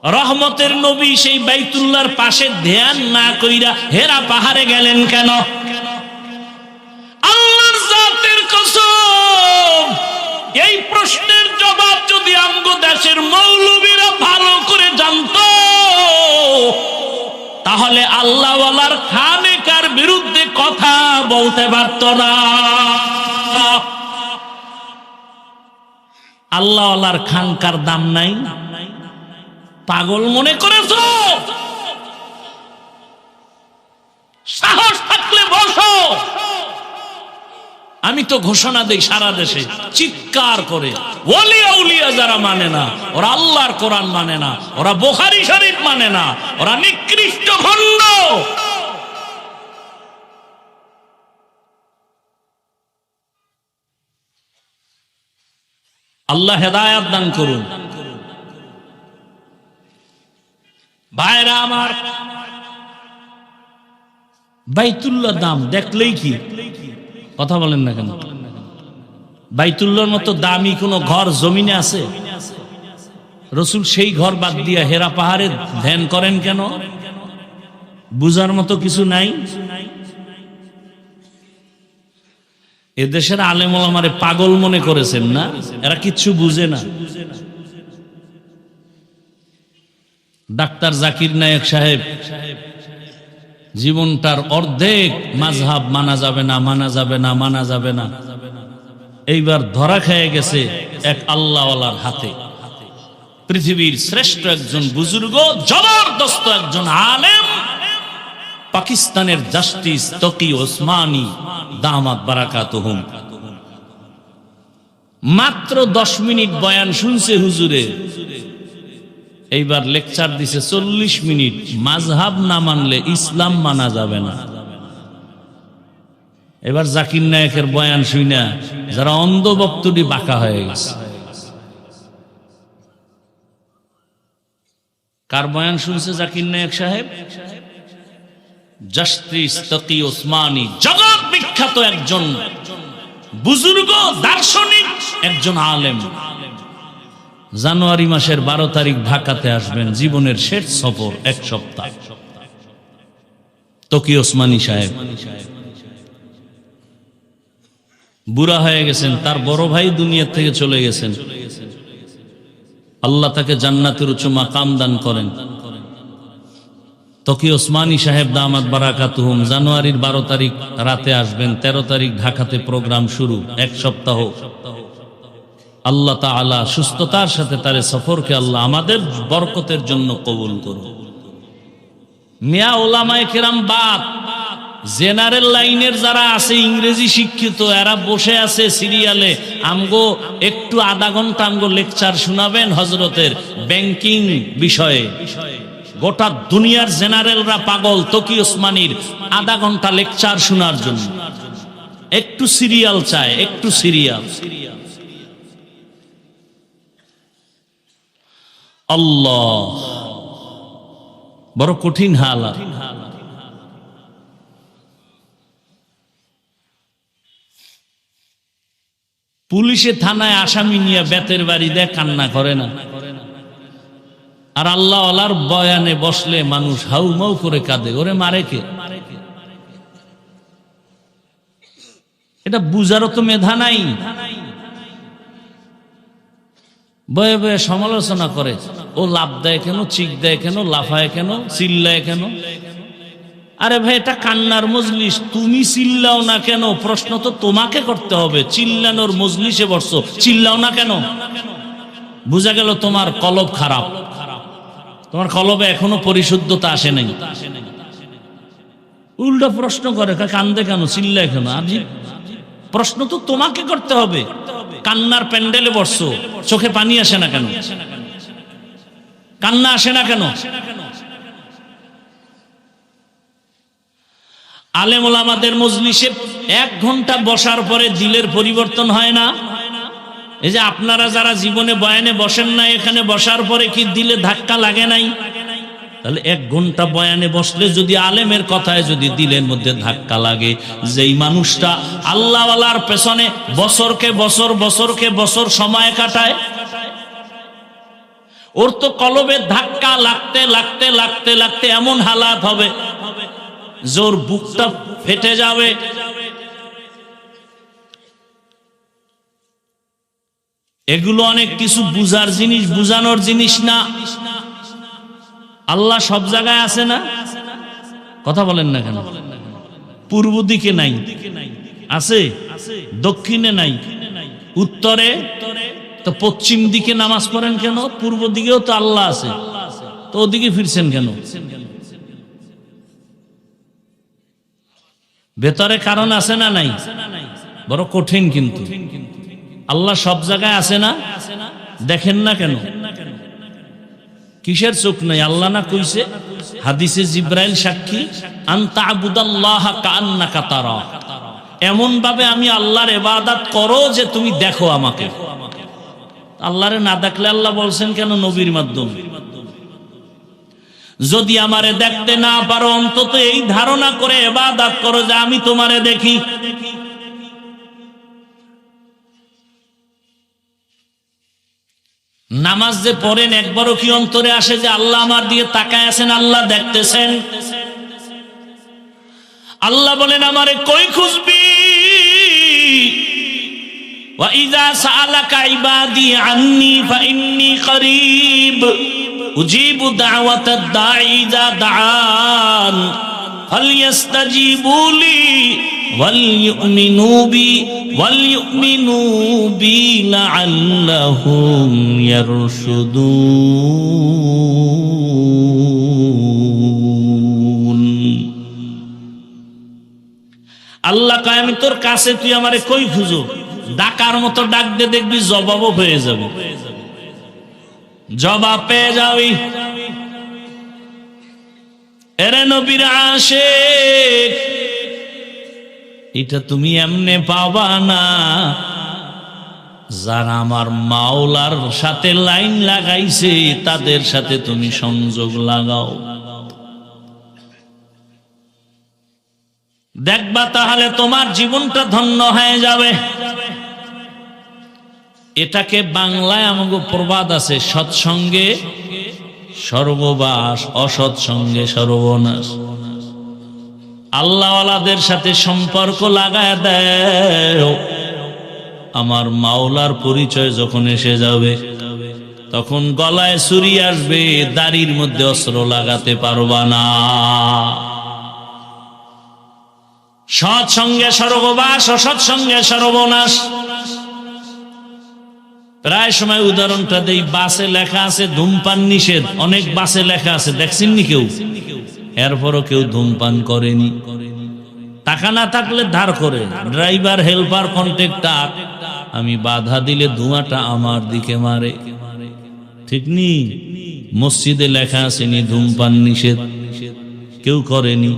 রহমতের নবী সেই বাইতুল্লাহর পাশে ধ্যান না কইরা হেরা পাহাড়ে গেলেন কেন? আল্লাহর জাতের কসম, এই প্রশ্নের জবাব যদি আমগো দেশের মৌলবীরা ভালো করে জানতো, তাহলে আল্লাহওয়ালার খানেকার বিরুদ্ধে কথা বলতে পারত না। আল্লাহওয়ালার খানকার দাম নাই? পাগল মনে করেছো? সাহস থাকলে বসো। আমি তো ঘোষণা দেই সারা দেশে চিৎকার করে, ওলি আউলিয়া যারা মানে না, ওরা আল্লাহর কোরআন মানে না, ওরা বুখারী শরীফ মানে না, ওরা নিকৃষ্ট ভণ্ড। আল্লাহ হেদায়েত দান করুন। ভাইরা আমার, বাইতুল্লাহ দাম দেখলেই কি কথা বলেন না কেন? বাইতুল্লাহর মতো দামি কোন ঘর জমিনে আছে? রাসূল সেই ঘর বাদ দিয়া হেরা পাহাড়ে ধ্যান করেন কেন? বুঝার মতো কিছু নাই? এদেশের আলেম ওলামারে পাগল মনে করেছেন না? এরা কিচ্ছু বুঝে না। ডাক্তার জাকির নায়েক সাহেব জীবনটার অর্ধেক মাযহাব মানা যাবে না, মানা যাবে না, মানা যাবে না, এইবার ধরা খেয়ে গেছে এক আল্লাহওয়ালার হাতে। পৃথিবীর শ্রেষ্ঠ একজন বুজুর্গ, জবরদস্ত একজন আলেম, পাকিস্তানের জাস্টিস তকি ওসমানী দামাত বারাকাতুহুম, মাত্র 10 মিনিট বয়ান শুনছে হুজুরে, এইবার লেকচার দিছে 40 মিনিট। মাযহাব না মানলে ইসলাম মানা যাবে না। এবার জাকির নায়েকের বয়ান শুইনা যারা অন্ধ ভক্তটি বাঁকা হয়ে গেছে। কার বয়ান শুনছে জাকির নায়েক সাহেব? জাস্টিস তকি ওসমানী, জগৎ বিখ্যাত একজন বুজুর্গ দার্শনিক, একজন আলেম। জানুয়ারি মাসের 12 তারিখ ঢাকাতে আসবেন, জীবনের শেষ সফর, 1 সপ্তাহ। তকি ওসমানী সাহেব বুড়া হয়ে গেছেন, তার বড় ভাই দুনিয়া থেকে চলে গেছেন। আল্লাহ তাকে জান্নাতের উচ্চ মাকাম দান করেন। তকি ওসমানী সাহেব দামাত বারাকাতুহুম জানুয়ারির 12 তারিখ রাতে আসবেন, 13 তারিখ ঢাকাতে প্রোগ্রাম শুরু, 1 সপ্তাহ। আল্লাহ তাআলা সুস্থতার সাথে তার সফরকে আল্লাহ আমাদের বরকতের জন্য কবুল করুন। মিয়া ওলামায়ে কেরাম বাদ, জেনারেল লাইনের যারা আছে ইংরেজি শিক্ষিত, এরা বসে আছে সিরিয়ালে, আমগো একটু আধা ঘন্টা আমগো লেকচার শোনাবেন হযরতের ব্যাংকিং বিষয়ে। গোটা দুনিয়ার জেনারেলরা পাগল তকি ওসমানীর আধা ঘন্টা লেকচার শোনার জন্য। একটু সিরিয়াল চায়, একটু সিরিয়াল। আল্লাহ, বড় কঠিন হালাত। পুলিশে থানায় আসামি নিয়ে বেতের বাড়ি দেয়, কান্না করে না। আর আল্লাহ আল্লাহর বয়ানে বসলে মানুষ হাউমাউ করে কাঁদে, ওরে মারে কে? এটা বুঝারও তো মেধা নাই। বয়ে বয়ে সমালোচনা করে, ও লাভ দেয় কেন, চিক দেয় কেন, লাফায় কেন, চিল্লায় কেন? আরে ভাই, এটা কান্নার মজলিস, তুমি চিল্লাও না কেন? প্রশ্ন তো তোমাকে করতে হবে। চিল্লানোর মজলিসে বসছো, চিল্লাও না কেন? বুঝা গেল তোমার কলব খারাপ, তোমার কলবে এখনো পরিশুদ্ধতা আসে নাই। উল্টা প্রশ্ন করে, কান্দে কেন, চিল্লায় কেন? আজি প্রশ্ন তো তোমাকে করতে হবে। কান্নার প্যান্ডেলে বসছো, চোখে পানি আসে না কেন? কান্না আসে না কেন? আলেম ওলামাদের মজলিসে 1 ঘন্টা বসার পরে দিলের পরিবর্তন হয় না? এই যে আপনারা যারা জীবনে বয়ানে বসেন না, এখানে বসার পরে কি দিলে ধাক্কা লাগে নাই? তাহলে 1 ঘন্টা বয়ানে বসলে যদি আলেমের কথায় যদি দিলের মধ্যে ধাক্কা লাগে, যেই মানুষটা আল্লাহওয়ালার পেছনে বছরকে বছর সময় কাটায়, ওর তো কলবে ধাক্কা লাগতে এমন হালাত হবে জোর বুকটা ফেটে যাবে। এগুলো অনেক কিছু বুঝার জিনিস, বুঝানোর জিনিস না। আল্লাহ সব জায়গায় আছে না? কথা বলেন না কেন? পূর্ব দিকে নাই, আছে? দক্ষিণে নাই, উত্তরে? তো পশ্চিম দিকে নামাজ পড়েন কেন? পূর্ব দিকেও তো আল্লাহ আছে, তো ওদিকে ফিরছেন কেন? ভেতরে কারণ আছে না নাই? বড় কঠিন। কিন্তু আল্লাহ সব জায়গায় আছে না? দেখেন না কেন? কিসের চোখ নাই? আল্লাহ না কইছে হাদিসে জিব্রাইল সাক্ষী, আনতা আবুদাল্লাহা কাআন্নাকা তারা, এমন ভাবে আমি আল্লাহর ইবাদত করো যে তুমি দেখো আমাকে। আল্লাহরে না দেখলে আল্লাহ বলছেন কেন নবীর মাধ্যমে? যদি আমারে দেখতে না পারো, অন্তত এই ধারণা করে ইবাদত করো যে আমি তোমারে দেখি। নামাজ যে পড়েন, একবারও কি অন্তরে আসে যে আল্লাহ আমার দিকে তাকায় আছেন, আল্লাহ দেখতেছেন? আল্লাহ বলেন আমারে কই খুঁজবি? ওয়া ইযা সাআলাকা ইবাদি আন্নী ফাইন্নী করিব উজিবু দাওয়াতাদ দাঈ ইযা দাআন ফালইস্তাজিবু লি ওয়ালইউমিনু বি লাআল্লাহুম ইয়ারশুদুন। আল্লাহ কয় আমি তোর কাছে, তুই আমারে কই খুঁজো? ডাকার মতো ডাক দে, দেখবি জবাবও পেয়ে যাবে, জবাব পেয়ে যাবি। এরে নবীর আশিক, এটা তুমি এমনে পাবা না। যারা আমার মাওলার সাথে লাইন লাগাইছে, তাদের সাথে তুমি সংযোগ লাগাও, দেখবা তাহলে তোমার জীবনটা ধন্য হয়ে যাবে। এটাকে বাংলায় আমাকে প্রবাদ আছে, সৎসঙ্গে সর্ববাস, অসৎসঙ্গে সর্বনাশ। আল্লাহওয়ালাদের সাথে সম্পর্ক লাগায় দেও, আমার মাওলার পরিচয় যখন এসে যাবে, তখন গলায় ছুরি আসবে, দাড়ির মধ্যে অস্ত্র লাগাতে পারবা না। সৎসঙ্গে সর্ববাস, অসৎসঙ্গে সর্বনাশ। প্রায় সময় উদাহরণটা দেই, বাসে লেখা আছে ধূমপান নিষেধ, অনেক বাসে লেখা আছে, দেখছেননি কেউ? এরপরও কেউ ধূমপান করেনি। টাকা না থাকলে ধার করে, ড্রাইভার, হেল্পার, কন্ট্রাক্টর, আমি বাধা দিলে ধোঁয়াটা আমার দিকে মারে, ঠিক নি? মসজিদে লেখা আসেনি ধূমপান নিষেধ, কেউ করেনি।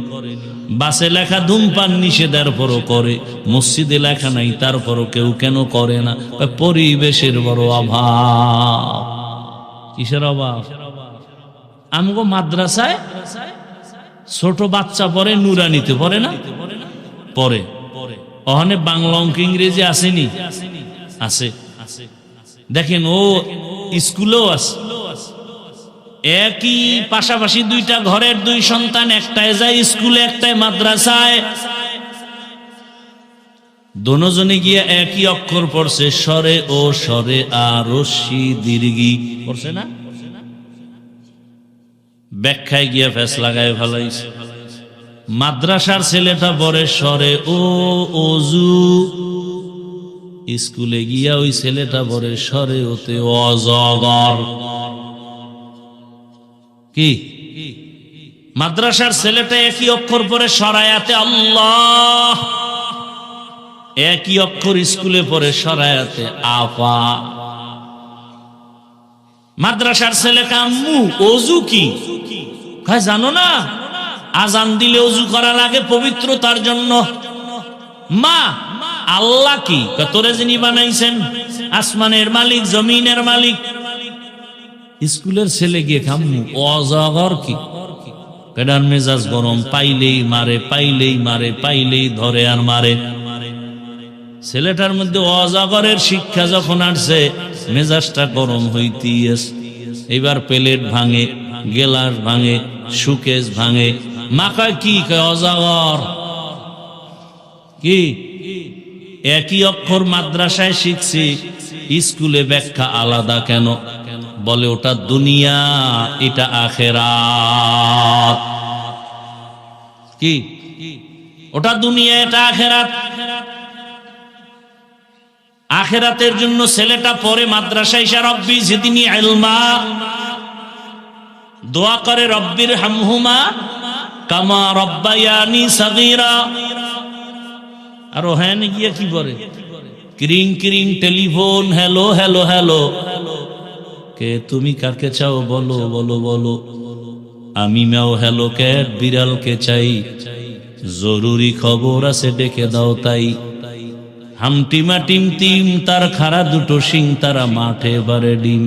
বাসে লেখা ধূমপান নিষেধ, এরপরও করে। মসজিদে লেখা নাই, তারপরও কেউ কেন করে না? পরিবেশের বড় অভাব। কিসের অভাব? আমগো মাদ্রাসায় ছোট বাচ্চা পড়ে, নুরানিতে পড়ে না? পড়ে। ওখানে বাংলা অঙ্ক ইংরেজি আসেনি? আছে। দেখেন ও স্কুলেও আছে, একই পাশাপাশি দুইটা ঘরের দুই সন্তান, একটাই যায় স্কুলে, একটাই মাদ্রাসায়। দোনোজনে গিয়ে একই অক্ষর পড়ছে, স্বরে ও স্বরে আর রস্যি দীর্ঘি পড়ছে না? ব্যাখ্যায় গিয়া ফেস লাগায় ফেলাইছে। মাদ্রাসার ছেলেটা পরে সরে ও অজু, স্কুলে গিয়া ওই ছেলেটা পরে সরে ওতে অজগর। কি মাদ্রাসার ছেলেটা একই অক্ষর পরে সরায়াতে আল্লাহ, একই অক্ষর স্কুলে পরে সরায়াতে আফা। মাদ্রাসার ছেলেটা আম্মু অজু কি? কয় জানো না, আজান দিলে অজু করা লাগে পবিত্রতার জন্য। মা আল্লাহ কি? তোরে যিনি বানাইছেন, আসমানের মালিক, জমিনের মালিক। স্কুলের ছেলে গিয়ে আম্মু অজগর কি? কেডার মেজাজ গরম, পাইলেই মারে, পাইলেই মারে, পাইলেই ধরে আর মারে। ছেলেটার মধ্যে অজগরের শিক্ষা যখন আসছে, মেজাজটা গরম হইতেই আছে। এবার প্লেট ভাঙে, গেলাস ভাঙে, সুকেস ভাঙে। মা কয় কি? কয় অজগর। কি একই অক্ষর মাদ্রাসায় শিখছি, স্কুলে ব্যাখ্যা আলাদা কেন? বলে ওটা দুনিয়া, এটা আখেরাত। কি ওটা দুনিয়া, এটা আখেরাত। আখেরাতের জন্য ছেলেটা পরে মাদ্রাসায় এসে রব্বি জিদনি ইলমা দোয়া করে, রব্বির হামহুমা কামা রব্বায়ানি সাগীরা। আর ওখানে গিয়ে কি করে? ক্রিং ক্রিং টেলিফোন, হ্যালো হ্যালো হ্যালো। কে তুমি? কাকে চাও? বলো বলো বলো। আমি ম্যাও হ্যালো ক্যাট, বিড়ালকে চাই, জরুরি খবর আছে ডেকে দাও তাই। হামটিমা টিম টিম, তার খাড়া দুটো শিং, তারা মাঠে বারে ডিম।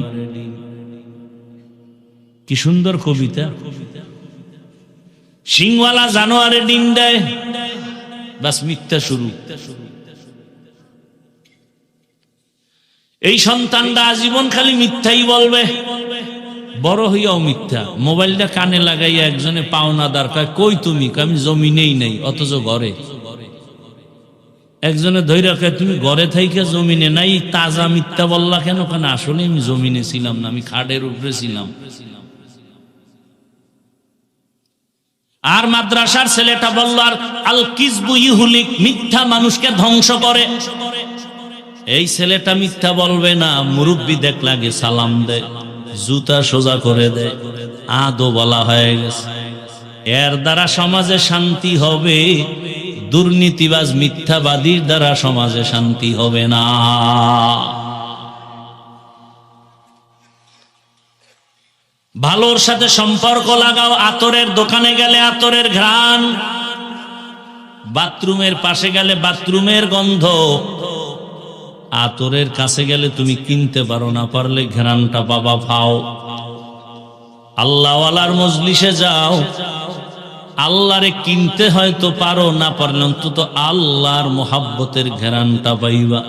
কি সুন্দর কবিতা! সিংওয়ালা জানোয়ারে ডিম দেয়, বাস মিথ্যা শুরু। এই সন্তানটা আজীবন খালি মিথ্যাই বলবে, বড় হইয়াও মিথ্যা। মোবাইলটা কানে লাগাইয়া একজনে পাওনাদার কয়, কই তুমি? আমি জমিনেই নাই, অথচ ঘরে। একজনে ধৈর্য কয়, তুমি ঘরে থাইকে জমিনে নাই, তাজা মিথ্যা বললা কেন? কেন আসলে আমি জমিনে ছিলাম না, আমি খাটের উপরে ছিলাম। আর মাদ্রাসার ছেলেটা বলল, আর আল কিযবু ইহুলিক, মিথ্যা মানুষকে ধ্বংস করে। এই ছেলেটা মিথ্যা বলবে না, মুরব্বি দেখ লাগে সালাম দেয়, জুতা সোজা করে দেয়, আদো বলা হয়ে গেছে। এর দ্বারা সমাজে শান্তি হবে, দুর্নীতিবাজ মিথ্যাবাদীর দ্বারা সমাজে শান্তি হবে না। ভালোর সাথে সম্পর্ক লাগাও। আতরের দোকানে গেলে আতরের ঘ্রাণ, বাথরুমের পাশে গেলে বাথরুমের গন্ধ। আতরের কাছে গেলে তুমি কিনতে পারো, না পারলে ঘ্রাণটা বাবা পাও। আল্লাহওয়ালার মজলিসে যাও, আল্লাহরে কিনতে হয়তো পারো, না পারলে অন্তত আল্লাহর মোহাব্বতের ঘ্রাণটা পাইবা।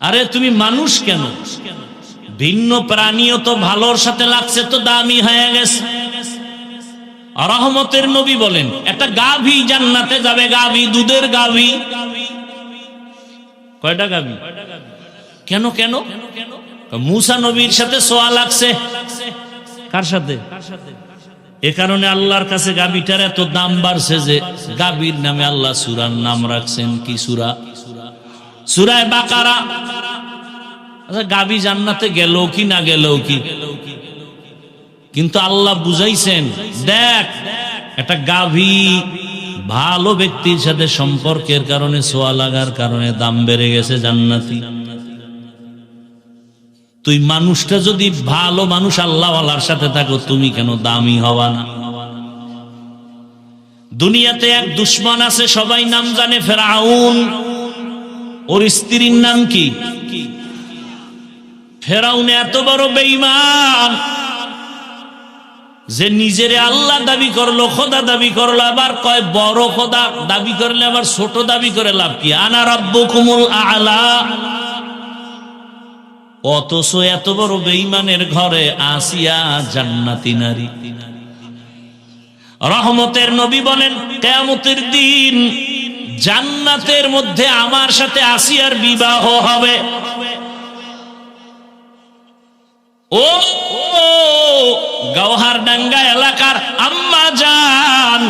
আরে তুমি মানুষ কেন, ভিন্ন প্রাণীও তো ভালোর সাথে লাগছে তো দামি হয়ে গেছে। রহমতের নবী বলেন, একটা গাভী জান্নাতে যাবে, গাভী, দুধের গাভী। কয়টা গাভী? কেন কেন? মুসা নবীর সাথে সোয়া লাগছে। কার সাথে? এ কারণে আল্লাহর কাছে গাভীটার এত দাম বাড়ছে যে গাভীর নামে আল্লাহ সূরার নাম রাখছেন। কি সূরা? সূরা বাকারা। আচ্ছা, গাভী জান্নাতে গেল কি না গেল কি? কিন্তু আল্লাহ বুঝাইছেন, দেখ একটা গাভী ভালো ব্যক্তির সাথে সম্পর্কের কারণে, সোয়া লাগার কারণে দাম বেড়ে গেছে জান্নাতি। তুই মানুষটা যদি ভালো মানুষ আল্লাহওয়ালার সাথে থাকো, তুমি কেন দামি হবা না? দুনিয়াতে এক দুশমন আছে, সবাই নাম জানে, ফেরাউন। ওর স্ত্রীর নাম কি? ফেরাউন এত বড় বেঈমান যে নিজেরে আল্লাহ দাবি করলো, খোদা দাবি করলো, আবার কয় বড় খোদা দাবি করলে আবার ছোট দাবি করে লাভ কি? আনা রাব্বুকুমুল আ'লা। অথচ এত বড় বেঈমানের ঘরে আসিয়া জান্নাতি নারী। রহমতের নবী বলেন, কিয়ামতের দিন জান্নাতের মধ্যে আমার সাথে আসিয়ার বিবাহ হবে। ও গওহারডাঙ্গা এলাকার আম্মা জান,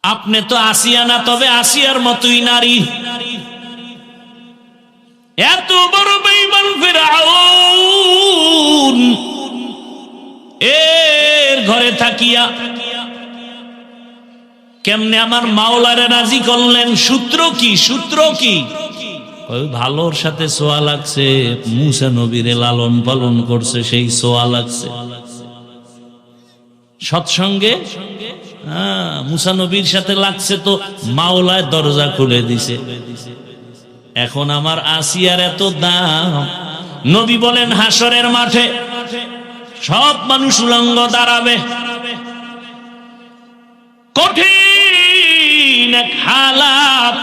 আপনি তো আসিয়া না, তবে আসিয়ার মতোই নারী। এত বড় বেঈমান ফিরআউন এর ঘরে থাকিয়া কেমনে আমার মাওলারে রাজি করলেন? সূত্র কি? সূত্র কি? ওই ভালোর সাথে সোয়া লাগছে, মুসা নবীরে লালন পালন করছে, সেই সোয়া লাগছে। সৎসঙ্গে মুসা নবীর সাথে লাগছে, তো মাওলায় দরজা খুলে দিছে। এখন আমার আসিয়ার এত দাম। নবী বলেন হাসরের মাঠে সব মানুষ উলঙ্গ দাঁড়াবে, কঠিন এক হালাত,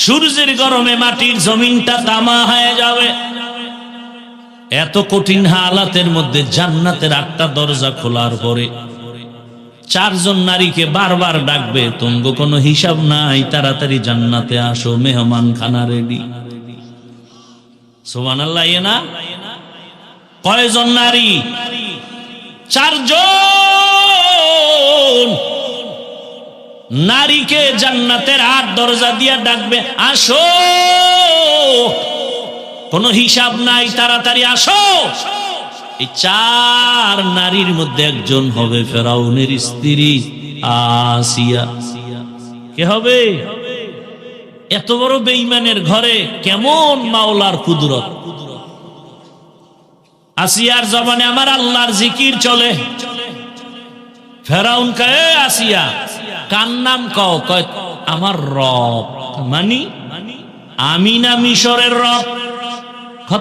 সূর্যের গরমে মাটির জমিনটা তামা হয়ে যাবে। এত কঠিন হালাতের মধ্যে জান্নাতের 8টা দরজা খোলার পরে 4 জন নারীকে বারবার ডাকবে, তোমগো কোনো হিসাব নাই, তাড়াতাড়ি জান্নাতে আসো, মেহমান খানা রেডি। সুবহানাল্লাহ। না কয়জন নারী? 4 জন নারীকে জান্নাতের 8 দরজা দিয়ে ডাকবে, আসো, কোনো হিসাব নাই, তাড়াতাড়ি আসো। এই 4 নারীর মধ্যে একজন হবে ফেরাউনের স্ত্রী আসিয়া। কে হবে? এত বড় বেঈমানের ঘরে কেমন মাওলার কুদরত! আসিয়ার জবানে আমার আল্লাহর জিকির চলে। ফেরাউন কয়, আসিয়া কার নাম কও? কয় আমার রব। মানি আমি না মিশরের রব?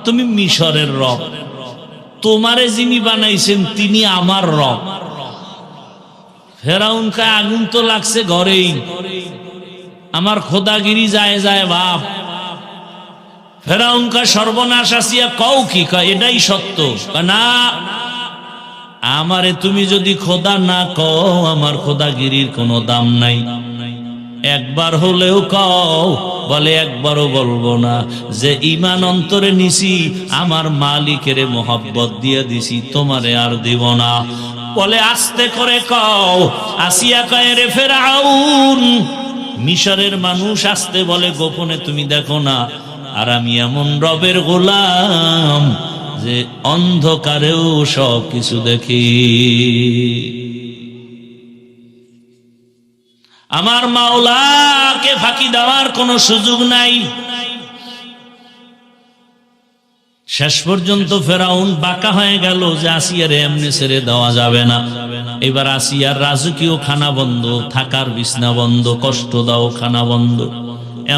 তুমি মিশরের রব, তোমারে যিনি বানাইছেন তিনি আমার রব। ফেরাউন কয় আগুন তো লাগছে ঘরেই, আমার খোদাগিরি যায় যায় বাপ। ফেরাউন কয় সর্বনাশ, আসিয়া কও কি? কয় এটাই সত্য। না, আমারে তুমি যদি খোদা না কও, আমার খোদাগিরির কোনো দাম নাই। একবার হলেও কও। বলে একবারও বলবো না। যে ঈমান অন্তরে নিছি, আমার মালিকের মোহাব্বত দিয়ে দিছি, তোমারে আর দিব না। বলে আস্তে করে কও। আসিয়া কয় রে ফেরাউন, মিশরের মানুষ আসতে বলে গোপনে তুমি দেখো না, আর আমি এমন রবের গোলাম যে অন্ধকারেও সব কিছু দেখি। আমার মাওলাকে ফাঁকি দেওয়ার কোনো সুযোগ নাই। শেষ পর্যন্ত ফেরাউন বাঁকা হয়ে গেল যে আসিয়ারে এমনি ছেড়ে দেওয়া যাবে না। এবার আসিয়ার রাজকীয় খানা বন্ধ, থাকার বিছনা বন্ধ, কষ্ট দাও খানা বন্ধ।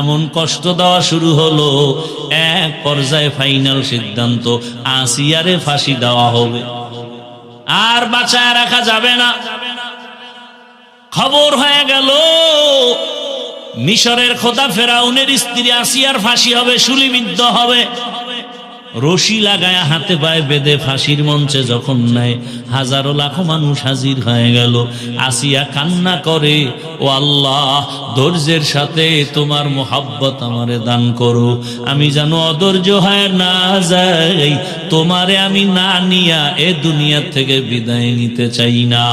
এমন কষ্ট দেওয়া শুরু হলো, এক পর্যায়ে ফাইনাল সিদ্ধান্ত, আসিয়ারে ফাঁসি দেওয়া হবে, আর বাঁচায় রাখা যাবে না। খবর হয়ে গেল মিশরের খোদা ফেরাউনের স্ত্রী আসিয়ার ফাঁসি হবে, শুলিবিদ্ধ হবে। রশি লাগায় হাতে পায়ে বেঁধে ফাঁসির মঞ্চে যখন নেয়, হাজারো লাখো মানুষ হাজির হয়ে গেল। আসিয়া কান্না করে, ও আল্লাহ, ধৈর্যের সাথে তোমার মোহাব্বত আমারে দান করো, আমি যেন অধৈর্য হয়ে না যাই, তোমারে আমি না নিয়া এ দুনিয়া থেকে বিদায় নিতে চাই না।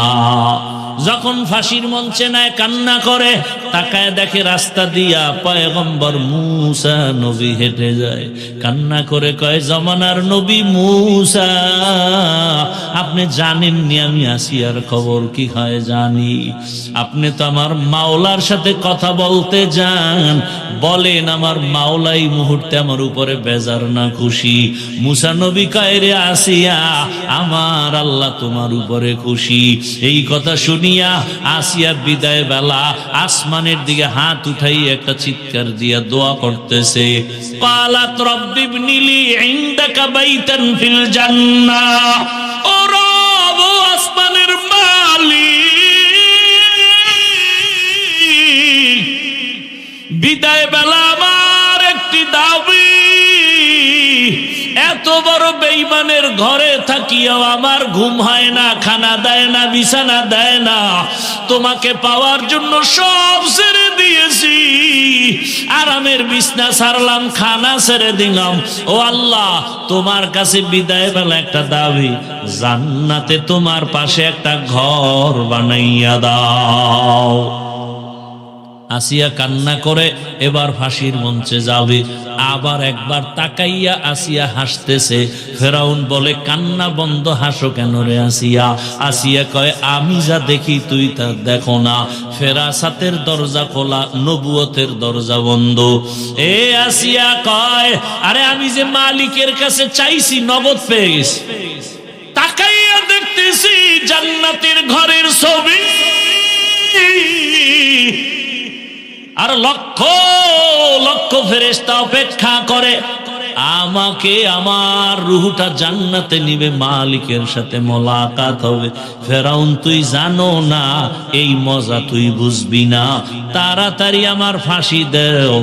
যখন ফাঁসির মঞ্চে নেয় কান্না করে, তাকায় দেখে রাস্তা দিয়া পয়গম্বর মূসা নবী হেঁটে যায়। কান্না করে কয়, জমানার নবী মূসা, আপনি জানেননি আমি আসিয়ার খবর কি হয়? জানি। আপনি তো আমার মাওলার সাথে কথা বলতে যান, বলেন আমার মাওলাই মুহূর্তে আমার উপরে বেজার না খুশি? মূসা নবী কয়, রে আসিয়া, আমার আল্লাহ তোমার উপরে খুশি। এই কথা শুনিয়া আসিয়া বিদায় বেলা আসমানের দিকে হাত উঠাই একটা চিৎকার দিয়া দোয়া করতেছে, কালাত রব্বি ইবনিলি ইনদাকা বাইতান ফিল জান্নাহ। ও রব, ও আসমানের মালিক, বিদায় বেলা আমার একটি দাবি, এত বড় বেঈমানের ঘরে থাকিও আমার ঘুম হয় না, খানা দেয় না, বিছানা দেয় না। তোমাকে পাওয়ার জন্য সব ছেড়ে দিয়েছি, আরামের বিছনা ছাড়লাম, খানা ছেড়ে দিলাম। ও আল্লাহ, তোমার কাছে বিদায় বেলা একটা দাবি, জান্নাতে তোমার পাশে একটা ঘর বানাইয়া দাও। আসিয়া কান্না করে এবার ফাঁসির মঞ্চে যাবে। আবার একবার তাকাইয়া আসিয়া হাসতেছে। ফেরাউন বলে, কান্না বন্ধ, হাসো কেন রে আসিয়া? আসিয়া কয়, আমি যা দেখি তুই তা দেখো না। ফেরাসাতের দরজা খোলা, নবুয়তের দরজা বন্ধ। এ আসিয়া কয়, আরে আমি যে মালিকের কাছে চাইছি নগদ পেয়ে গেছি। তাকাইয়া দেখতেছি জান্নাতের ঘরের ছবি, আর লক্ষ লক্ষ ফেরেশতা অপেক্ষা করে আমাকে, আমার রূহটা জান্নাতে নিবে, মালিকের সাথে মোলাকাত হবে। ফেরাউন, তুই জানো না, এই মজা তুই বুঝবি না। তাড়াতাড়ি আমার ফাঁসি দেও,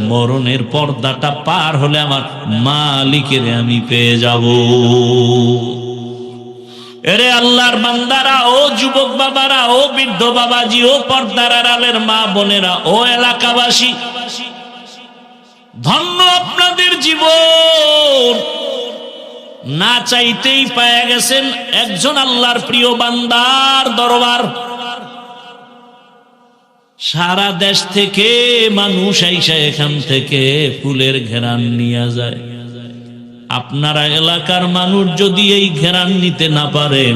মরণের পর্দাটা পার হলে আমার মালিকের আমি পেয়ে যাব। এরে আল্লাহর বান্দারা, ও যুবক বাবারা, ও বৃদ্ধ বাবাজি, ও পর্দার আড়ালের মা বোনেরা, ও এলাকাবাসী, ধন্য আপনাদের জীবন। না চাইতেই পেয়ে গেছেন একজন আল্লাহর প্রিয় বান্দার দরবার। সারা দেশ থেকে মানুষ আইসা এখান থেকে ফুলের ঘেরান নিয়ে যায়। আপনারা এলাকার মানুষ যদি এই ঘেরান নিতে না পারেন,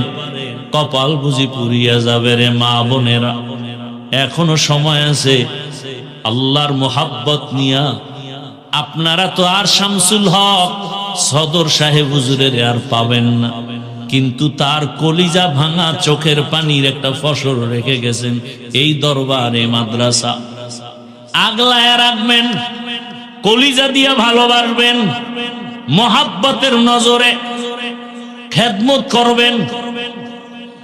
কপাল বুঝি পুড়িয়া যাবে রে মা বোনেরা। এখনো সময় আছে, আল্লাহর মোহাব্বত নিয়া। আপনারা তো আর শামসুল হক সদর সাহেব হুজুরের আর পাবেন না, কিন্তু তার কলিজা ভাঙা চোখের পানির একটা ফসল রেখে গেছেন এই দরবারে মাদ্রাসা। আগলায় রাখবেন, কলিজা দিয়া ভালোবাসবেন, মোহাব্বতের নজরে খেদমত করবেন।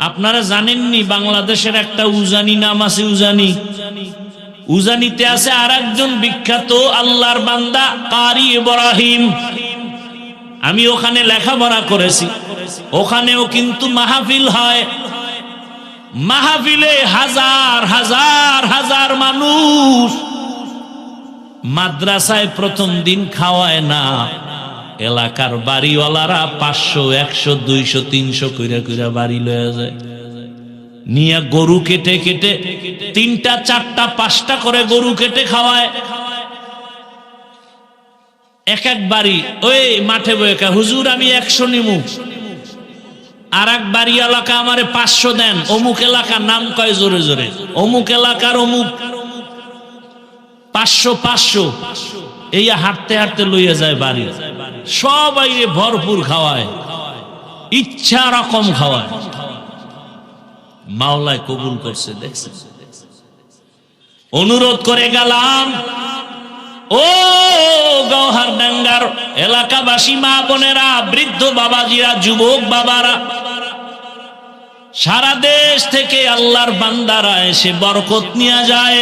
আপনারা জানেননি বাংলাদেশের একটা উজানি নাম আছে, উজানি। উজানিতে আছে আর একজন বিখ্যাত আল্লাহর বান্দা কারি ইব্রাহিম। আমি ওখানে লেখাপড়া করেছি, ওখানেও কিন্তু মাহফিল হয়। মাহফিলে হাজার হাজার হাজার মানুষ। মাদ্রাসায় প্রথম দিন খাওয়ায় না, এলাকার বাড়িওয়ালারা 500 100 200 300 কইরা কইরা বাড়ি লয়ে যায়। নিয়া গরু কেটে কেটে 3টা 4টা 5টা করে গরু কেটে খাওয়ায়। এক এক বাড়ি ওই মাঠে বয়ে, হুজুর আমি 100 নিমু। আর এক বাড়ি এলাকা আমারে 500 দেন। অমুক এলাকার নাম কয় জোরে জোরে, অমুক এলাকার অমুক 500 500। এই হাঁটতে হাঁটতে লইয়া যায় বাড়ি। সবাই ভরপুর খাওয়ায়, ইচ্ছা রকম খাওয়ায়। মাওলায় কবুল করছে, দেখছেন। অনুরোধ করে গেলাম, ও গৌহারডাঙ্গার এলাকাবাসী মা বোনেরা, বৃদ্ধ বাবাজিরা, যুবক বাবারা, সারা দেশ থেকে আল্লাহর বান্দারা এসে বরকত নিয়ে যায়।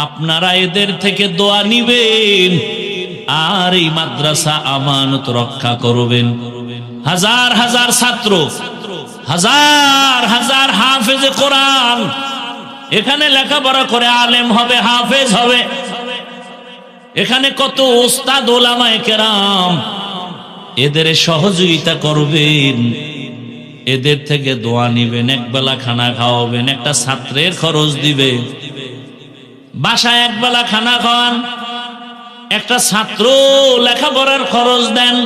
আপনারা এদের থেকে দোয়া নিবেন আর এই মাদ্রাসা আমানত রক্ষা করবেন। হাজার হাজার ছাত্র, হাজার হাজার হাফেজে কোরআন এখানে লেখাপড়া করে আলেম হবে, হাফেজ হবে। এখানে কত ওস্তাদ ওলামায়ে কেরাম, এদের সহযোগিতা করবেন, এদের থেকে দোয়া নিবেন, একবেলা খানা খাওয়াবেন, একটা ছাত্রের খরচ দিবেন। বাসায় একবেলা খানা খাওয়ান, একটা ছাত্র লেখাপড়ার খরচ দেন।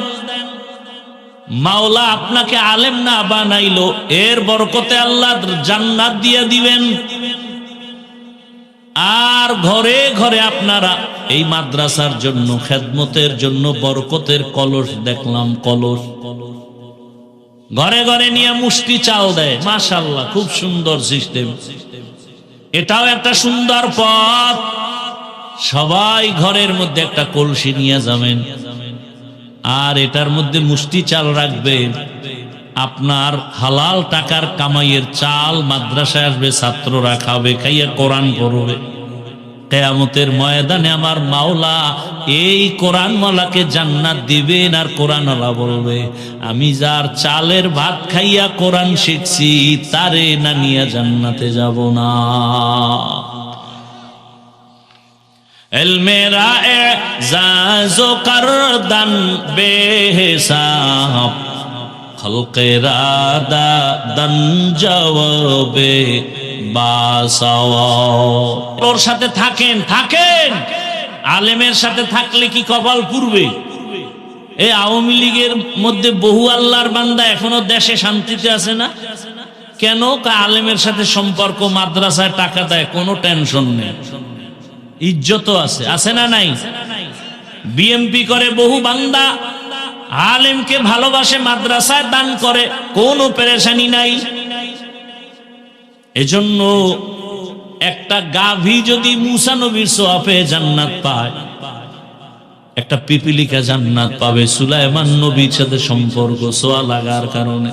মাওলা আপনাকে আলেম না বানাইলো, এর বরকতে আল্লাহ জান্নাত দিয়ে দিবেন। আর ঘরে ঘরে আপনারা এই মাদ্রাসার জন্য, খেদমতের জন্য বরকতের কলস দেখলাম, কলস ঘরে ঘরে নিয়ে মুষ্টি চাল দেয়। মাশাআল্লাহ, খুব সুন্দর সিস্টেম। এটাও একটা সুন্দর পথ। সবাই ঘরের মধ্যে একটা কলসি নিয়ে যাবেন, আর এটার মধ্যে মুষ্টি চাল রাখবেন। আপনার হালাল টাকার কামাইয়ের চাল মাদ্রাসায় আসবে, ছাত্ররা খাবে, খাইয়া কোরআন পড়বে। কিয়ামতের ময়দানে আমার মাওলা এই কোরআনওয়ালাকে জান্নাত দিবেন। আর কোরআনওয়ালা বলবে, আমি যার চালের ভাত খাইয়া কোরআন শিখছি, তারে না নিয়ে জান্নাতে যাব না। इल्मेरा एजाज़ो करदन बेहिसाब खल्क़ेरा दादन जवाबे बासवाब। ওর সাথে থাকেন থাকেন, আলেমের সাথে থাকলে কি কপাল পুরবে? এই আওয়ামী লীগের মধ্যে বহু আল্লাহর বান্দা এখনো দেশে শান্তিতে আছে না কেন? আলেমের সাথে সম্পর্ক, মাদ্রাসায় টাকা দেয়, কোনো টেনশন নেই, ইজ্জত আছে, আছে না নাই? বিএমপি করে বহু বান্দা, আলেমকে ভালোবাসে, মাদ্রাসায় দান করে, কোনো পেরেশানি নাই। এজন্য একটা গাভী যদি মুসা নবীর সোয়াবে জান্নাত পায়, একটা পিপিলিকা জান্নাত পাবে সুলাইমান নবীর সাথে সম্পর্ক সোয়া লাগার কারণে।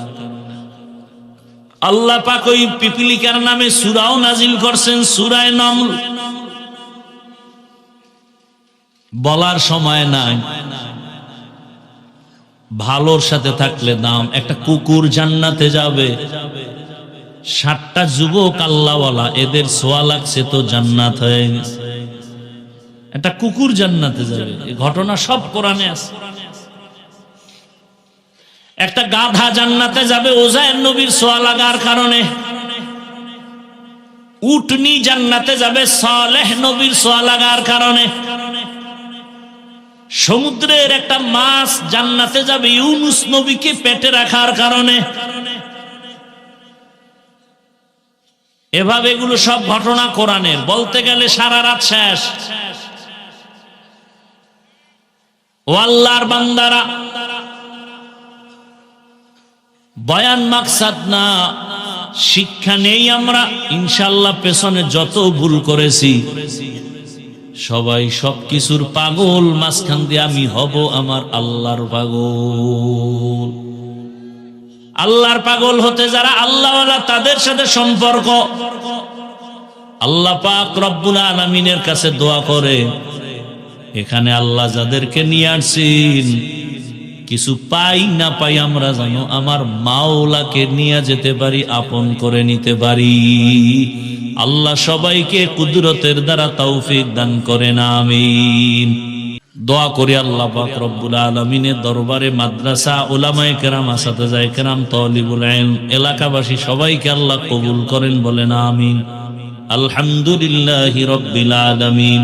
আল্লাহ পাক ওই পিপিলিকার নামে সূরাও নাজিল করছেন, সূরা নামল। বলার সময় নাই, ভালোর সাথে থাকলে দাম। একটা কুকুর জান্নাতে যাবে, 60টা যুবক আল্লাহওয়ালা, এদের সোয়া লাগছে তো জান্নাত হয়ে গেছে। একটা কুকুর জান্নাতে যাবে, এই ঘটনা সব কোরআনে আছে। একটা গাধা জান্নাতে যাবে ওজায়ের নবীর সোয়া লাগার কারণে। উটনি জান্নাতে যাবে সালেহ নবীর সোয়া লাগার কারণে। সমুদ্রের একটা মাছ জান্নাতে যাবে ইউনুস নবীকে পেটে রাখার কারণে। এভাবে এগুলো সব ঘটনা কোরআনের, বলতে গেলে সারা রাত শেষ। ও আল্লাহর বান্দারা, বয়ান মাকসাদ না, শিক্ষা নেই আমরা। ইনশাআল্লাহ পেছনে যত ভুল করেছি সবাই সবকিছুর পাগল, মাঝখান দিয়ে আমি হব আমার আল্লাহর পাগল। আল্লাহর পাগল হতে যারা আল্লাহওয়ালা, তাদের সাথে সম্পর্ক। আল্লাহ পাক রব্বুল আলামিনের কাছে দোয়া করে, এখানে আল্লাহ যাদেরকে নিয়ে আসছেন, কিছু পাই না পাই আমরা জানো আমার মাওলাকে নিয়ে যেতে পারি, আপন করে নিতে পারি। আল্লাহ সবাইকে কুদরতের দ্বারা তৌফিক দান করেন, আমিন। দোয়া করি আল্লাহ পাক রব্বুল আলামিনের দরবারে মাদ্রাসা, উলামায়ে কেরাম, আসাতিজায়ে কেরাম, তালিবুল ইলম, এলাকাবাসী সবাইকে আল্লাহ কবুল করেন, বলেন আমিন। আলহামদুলিল্লাহি রাব্বিল আলামিন।